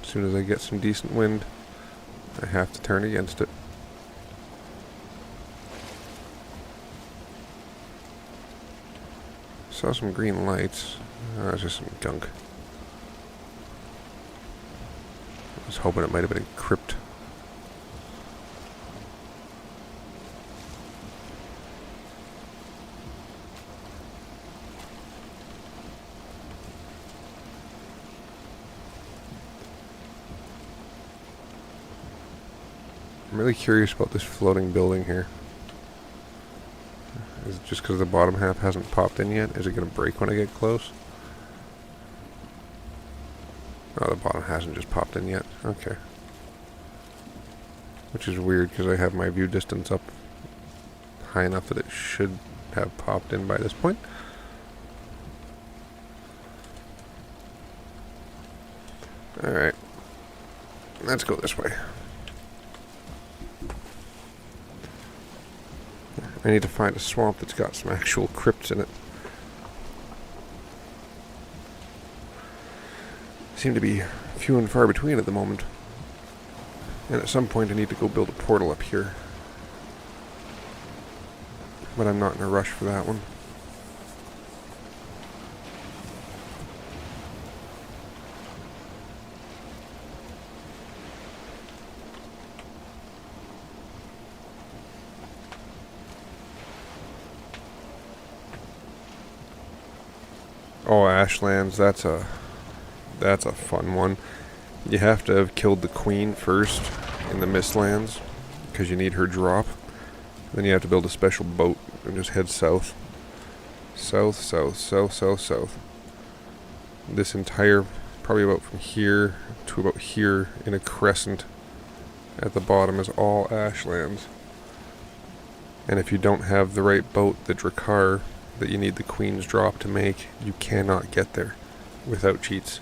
As soon as I get some decent wind, I have to turn against it. Saw some green lights. It's just some gunk. I was hoping it might have been a crypt. I'm really curious about this floating building here. Is it just because the bottom half hasn't popped in yet? Is it going to break when I get close? Oh, the bottom hasn't just popped in yet. Okay. Which is weird because I have my view distance up high enough that it should have popped in by this point. Alright. Let's go this way. I need to find a swamp that's got some actual crypts in it. Seem to be few and far between at the moment. And at some point I need to go build a portal up here. But I'm not in a rush for that one. Oh, Ashlands, that's a fun one. You have to have killed the queen first in the Mistlands, because you need her drop. Then you have to build a special boat and just head south. South, south, south, south, south. This entire, probably about from here to about here in a crescent at the bottom is all Ashlands. And if you don't have the right boat, the Drakkar, that you need the queen's drop to make, you cannot get there without cheats,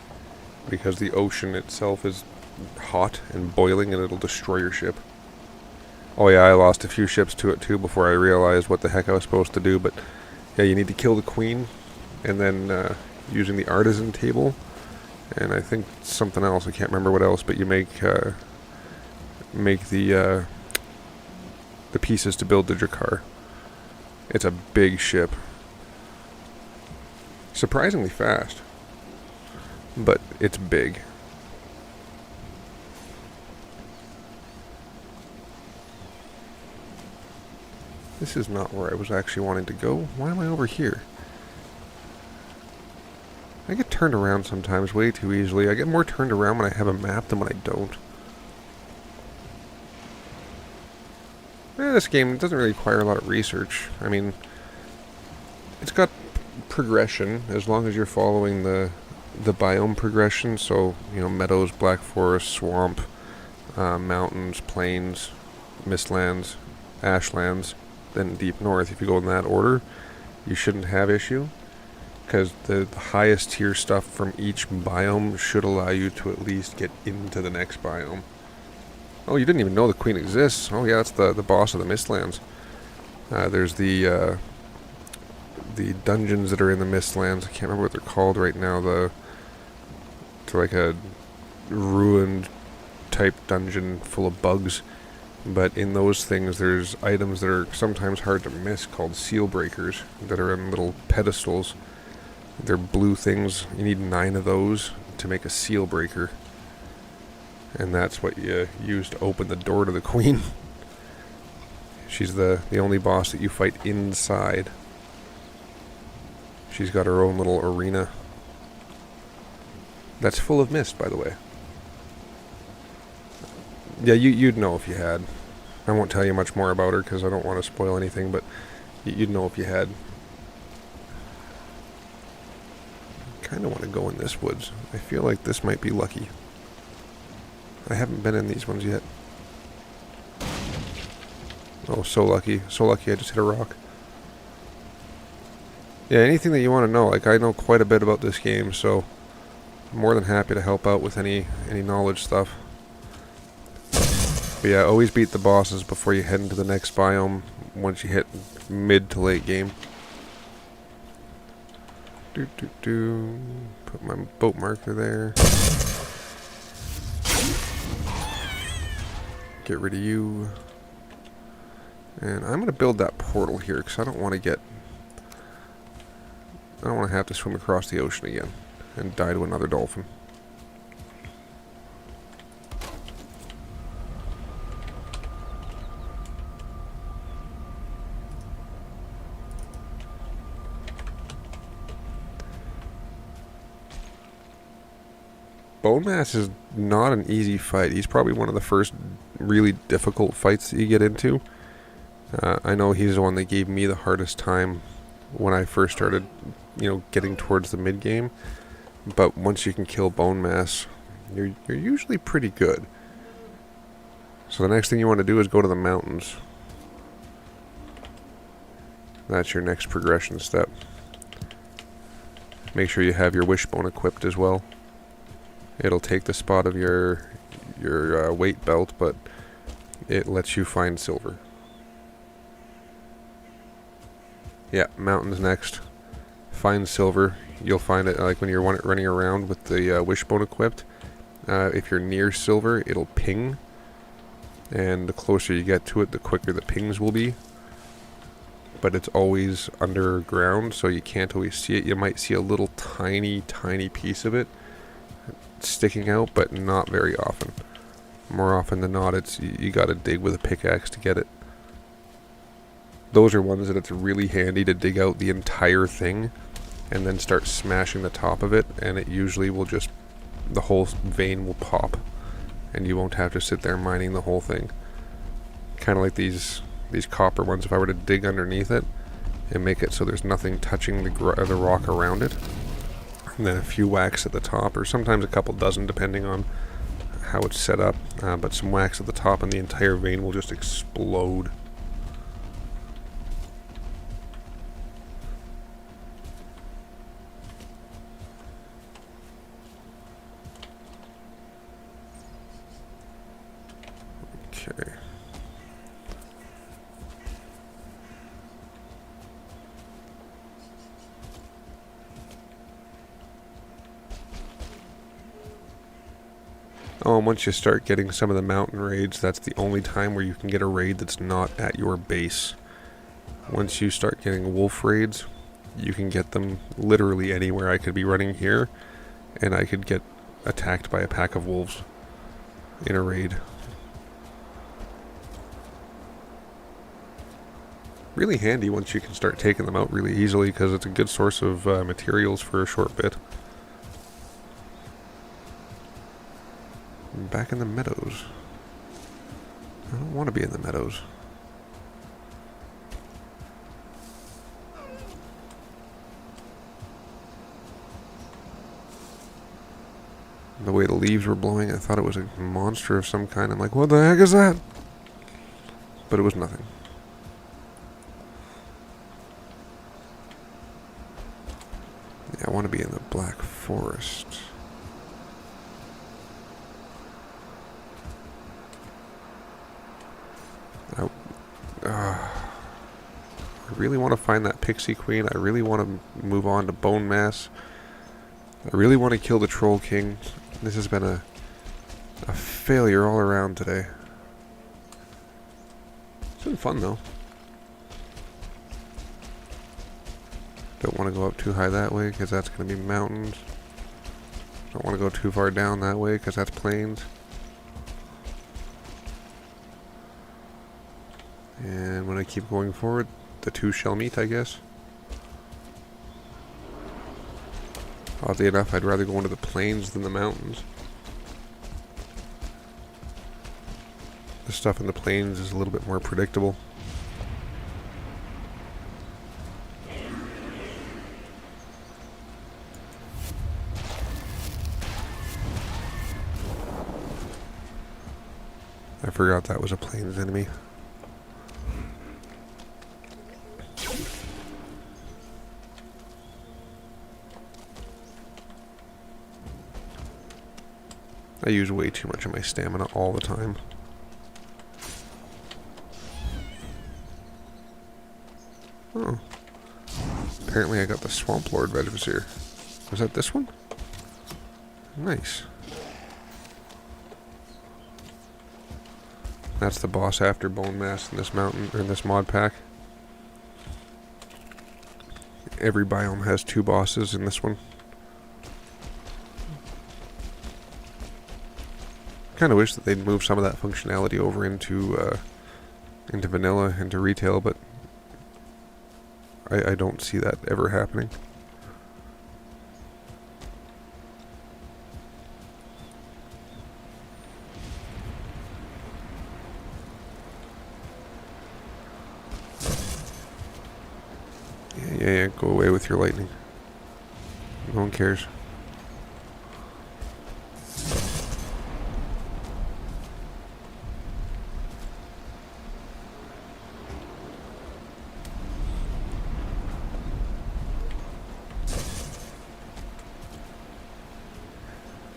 because the ocean itself is hot and boiling and it'll destroy your ship. Oh yeah, I lost a few ships to it too before I realized what the heck I was supposed to do, but yeah, you need to kill the queen and then using the artisan table and I think something else, I can't remember what else, but you make the pieces to build the Drakkar. It's a big ship. Surprisingly fast, but it's big. This is not where I was actually wanting to go. Why am I over here? I get turned around sometimes way too easily. I get more turned around when I have a map than when I don't. This game doesn't really require a lot of research. I mean, it's got progression as long as you're following the biome progression, so you know, meadows, black forest, swamp, mountains, plains, mistlands, ashlands, then deep north. If you go in that order, you shouldn't have issue, because the highest tier stuff from each biome should allow you to at least get into the next biome. Oh, you didn't even know the queen exists. Oh yeah, that's the boss of the Mistlands. There's the dungeons that are in the Mistlands. I can't remember what they're called right now. They're like a ruined type dungeon full of bugs. But in those things, there's items that are sometimes hard to miss called seal breakers that are on little pedestals. They're blue things. You need 9 of those to make a seal breaker. And that's what you use to open the door to the queen. She's the only boss that you fight inside. She's got her own little arena. That's full of mist, by the way. Yeah, you'd know if you had. I won't tell you much more about her because I don't want to spoil anything, but you'd know if you had. Kind of want to go in this woods. I feel like this might be lucky. I haven't been in these ones yet. Oh, so lucky. So lucky I just hit a rock. Yeah, anything that you want to know. Like, I know quite a bit about this game, so I'm more than happy to help out with any knowledge stuff. But yeah, always beat the bosses before you head into the next biome once you hit mid to late game. Put my boat marker there. Get rid of you. And I'm going to build that portal here because I don't want to have to swim across the ocean again and die to another dolphin. Bonemass is not an easy fight. He's probably one of the first really difficult fights that you get into. I know he's the one that gave me the hardest time when I first started, getting towards the mid game. But once you can kill Bonemass, you're usually pretty good. So the next thing you want to do is go to the mountains. That's your next progression step. Make sure you have your wishbone equipped as well. It'll take the spot of your weight belt, but it lets you find silver. Yeah, mountains next. Find silver. You'll find it like when you're running around with the wishbone equipped. If you're near silver, it'll ping. And the closer you get to it, the quicker the pings will be. But it's always underground, so you can't always see it. You might see a little tiny piece of it sticking out, but not very often. More often than not, you gotta dig with a pickaxe to get it. Those are ones that it's really handy to dig out the entire thing and then start smashing the top of it, and it usually will just, the whole vein will pop and you won't have to sit there mining the whole thing. Kind of like these copper ones. If I were to dig underneath it and make it so there's nothing touching the rock around it, and then a few whacks at the top, or sometimes a couple dozen depending on how it's set up, but some whacks at the top and the entire vein will just explode. Okay. Oh, and once you start getting some of the mountain raids, that's the only time where you can get a raid that's not at your base. Once you start getting wolf raids, you can get them literally anywhere. I could be running here, and I could get attacked by a pack of wolves in a raid. Really handy once you can start taking them out really easily, because it's a good source of materials for a short bit. Back in the meadows. I don't want to be in the meadows. The way the leaves were blowing, I thought it was a monster of some kind. I'm like, what the heck is that? But it was nothing. I want to be in the Black Forest. I really want to find that Pixie Queen. I really want to move on to Bonemass. I really want to kill the Troll King. This has been a failure all around today. It's been fun though. Don't want to go up too high that way because that's going to be mountains. Don't want to go too far down that way because that's plains. And when I keep going forward, the two shall meet, I guess. Oddly enough, I'd rather go into the plains than the mountains. The stuff in the plains is a little bit more predictable. I forgot that was a plains enemy. I use way too much of my stamina all the time. Oh. Apparently I got the Swamp Lord Vegivisir. Was that this one? Nice. That's the boss after Bonemass in this mountain, or in this mod pack. Every biome has two bosses in this one. Kind of wish that they'd move some of that functionality over into vanilla, into retail, but I don't see that ever happening. Yeah, go away with your lightning. No one cares.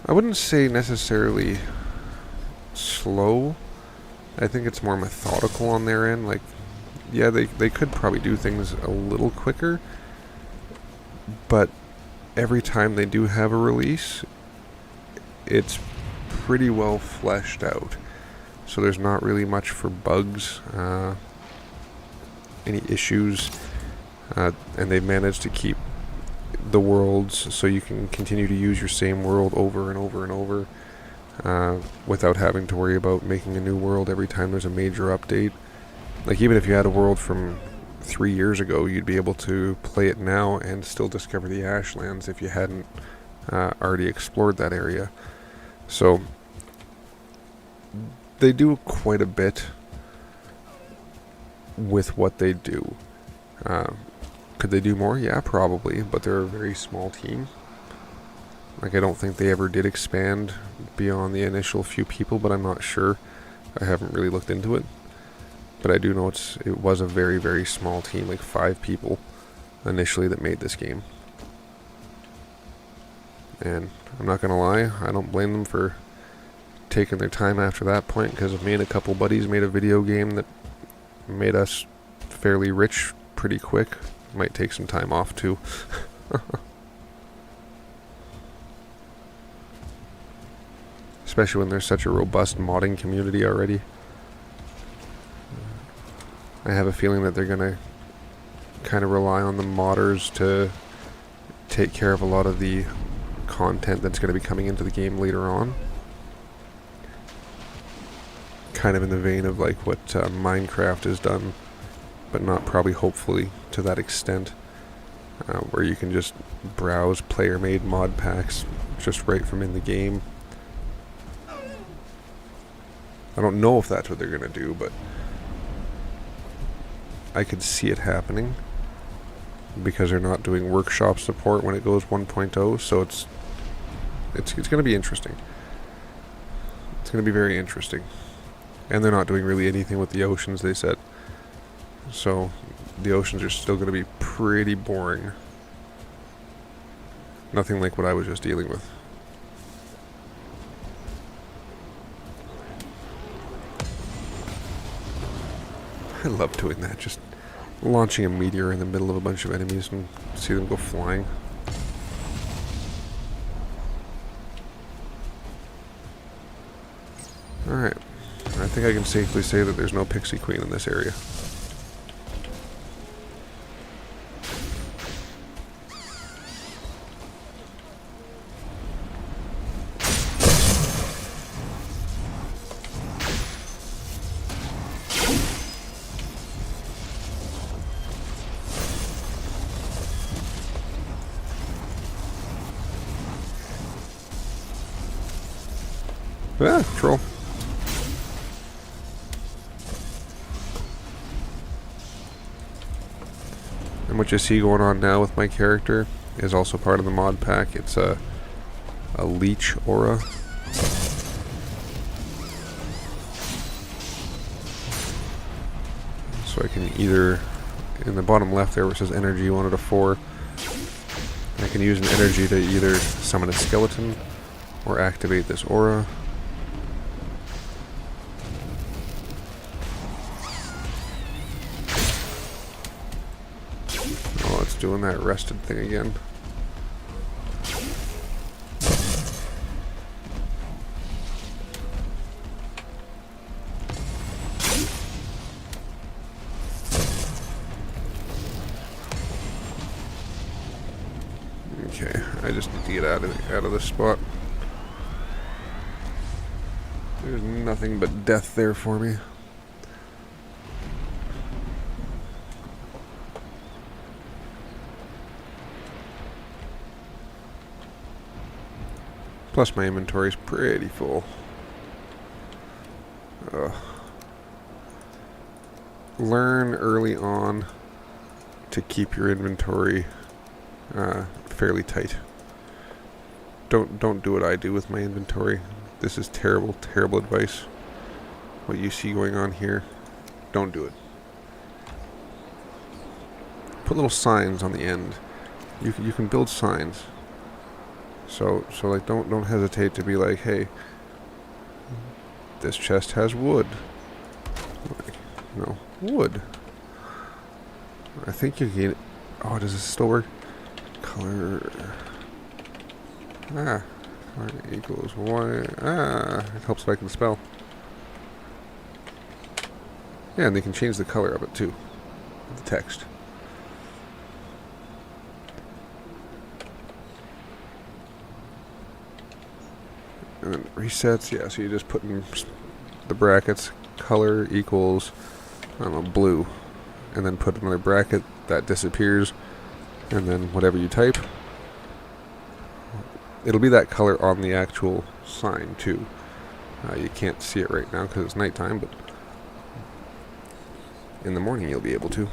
I wouldn't say necessarily slow. I think it's more methodical on their end. Like, yeah, they could probably do things a little quicker, but every time they do have a release, it's pretty well fleshed out. So there's not really much for bugs, any issues, and they've managed to keep the worlds so you can continue to use your same world over and over and over without having to worry about making a new world every time there's a major update. Like, even if you had a world from 3 years ago, you'd be able to play it now and still discover the Ashlands if you hadn't already explored that area. So they do quite a bit with what they do. Could they do more? Yeah, probably, but they're a very small team. Like, I don't think they ever did expand beyond the initial few people, but I'm not sure. I haven't really looked into it. But I do know it was a very, very small team, like 5 people initially that made this game. And I'm not going to lie, I don't blame them for taking their time after that point, because if me and a couple buddies made a video game that made us fairly rich pretty quick, might take some time off too. Especially when there's such a robust modding community already. I have a feeling that they're gonna kind of rely on the modders to take care of a lot of the content that's going to be coming into the game later on. Kind of in the vein of like what Minecraft has done, but not probably hopefully to that extent, where you can just browse player-made mod packs just right from in the game. I don't know if that's what they're going to do, but I could see it happening because they're not doing workshop support when it goes 1.0, so it's going to be interesting. It's going to be very interesting. And they're not doing really anything with the oceans, they said. So the oceans are still going to be pretty boring. Nothing like what I was just dealing with. I love doing that, just launching a meteor in the middle of a bunch of enemies and see them go flying. Alright, I think I can safely say that there's no Pixie Queen in this area. Ah, troll. And what you see going on now with my character is also part of the mod pack. It's a leech aura. So I can either, in the bottom left there where it says energy 1 out of 4, I can use an energy to either summon a skeleton or activate this aura. Doing that rested thing again. Okay, I just need to get out of this spot. There's nothing but death there for me. Plus my inventory's pretty full. Learn early on to keep your inventory fairly tight. Don't do what I do with my inventory. This is terrible, terrible advice. What you see going on here, don't do it. Put little signs on the end. You can build signs. So like don't hesitate to be like, hey, this chest has wood. Like, no, wood. I think you can. Oh, does this still work? Color. Color equals 1. It helps if I can spell. Yeah, and they can change the color of it too. The text. And then resets, yeah, so you just put in the brackets, color equals, I don't know, blue. And then put another bracket, that disappears. And then whatever you type, it'll be that color on the actual sign too. You can't see it right now because it's nighttime, but in the morning you'll be able to.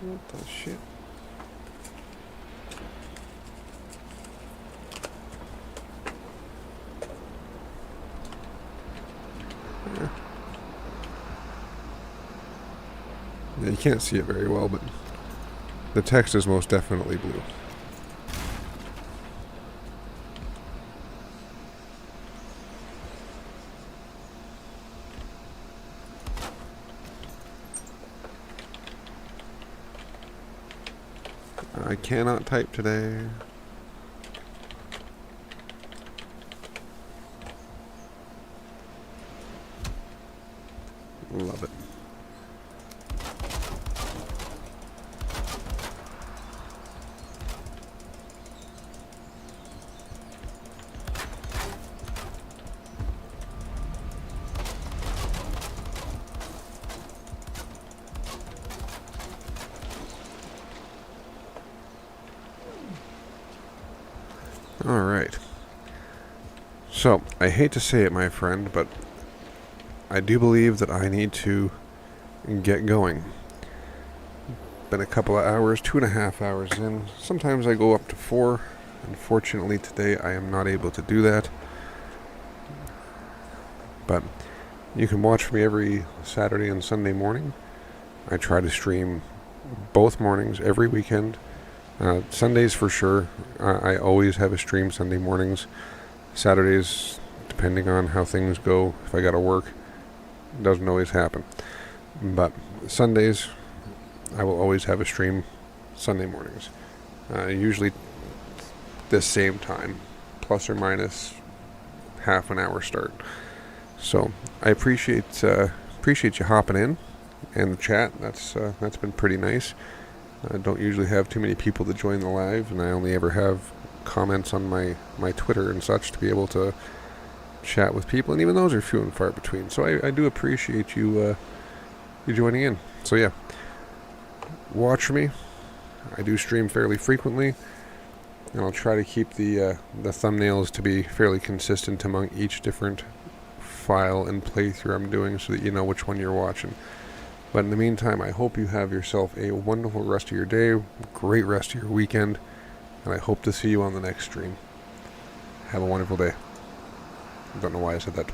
What the shit? Yeah, you can't see it very well, but the text is most definitely blue. I cannot type today. Love it. Alright. So, I hate to say it, my friend, but I do believe that I need to get going. Been a couple of hours, 2.5 hours in. Sometimes I go up to 4. Unfortunately, today I am not able to do that. But You can watch me every Saturday and Sunday morning. I try to stream both mornings every weekend. Sundays for sure. I always have a stream Sunday mornings. Saturdays, depending on how things go, if I gotta work, it doesn't always happen. But Sundays, I will always have a stream Sunday mornings. Usually the same time, plus or minus half an hour start. So I appreciate you hopping in and the chat. That's been pretty nice. I don't usually have too many people to join the live, and I only ever have comments on my Twitter and such to be able to chat with people, and even those are few and far between. So I do appreciate you joining in. So yeah, watch me. I do stream fairly frequently, and I'll try to keep the thumbnails to be fairly consistent among each different file and playthrough I'm doing, so that you know which one you're watching. But in the meantime, I hope you have yourself a wonderful rest of your day, great rest of your weekend, and I hope to see you on the next stream. Have a wonderful day. I don't know why I said that twice.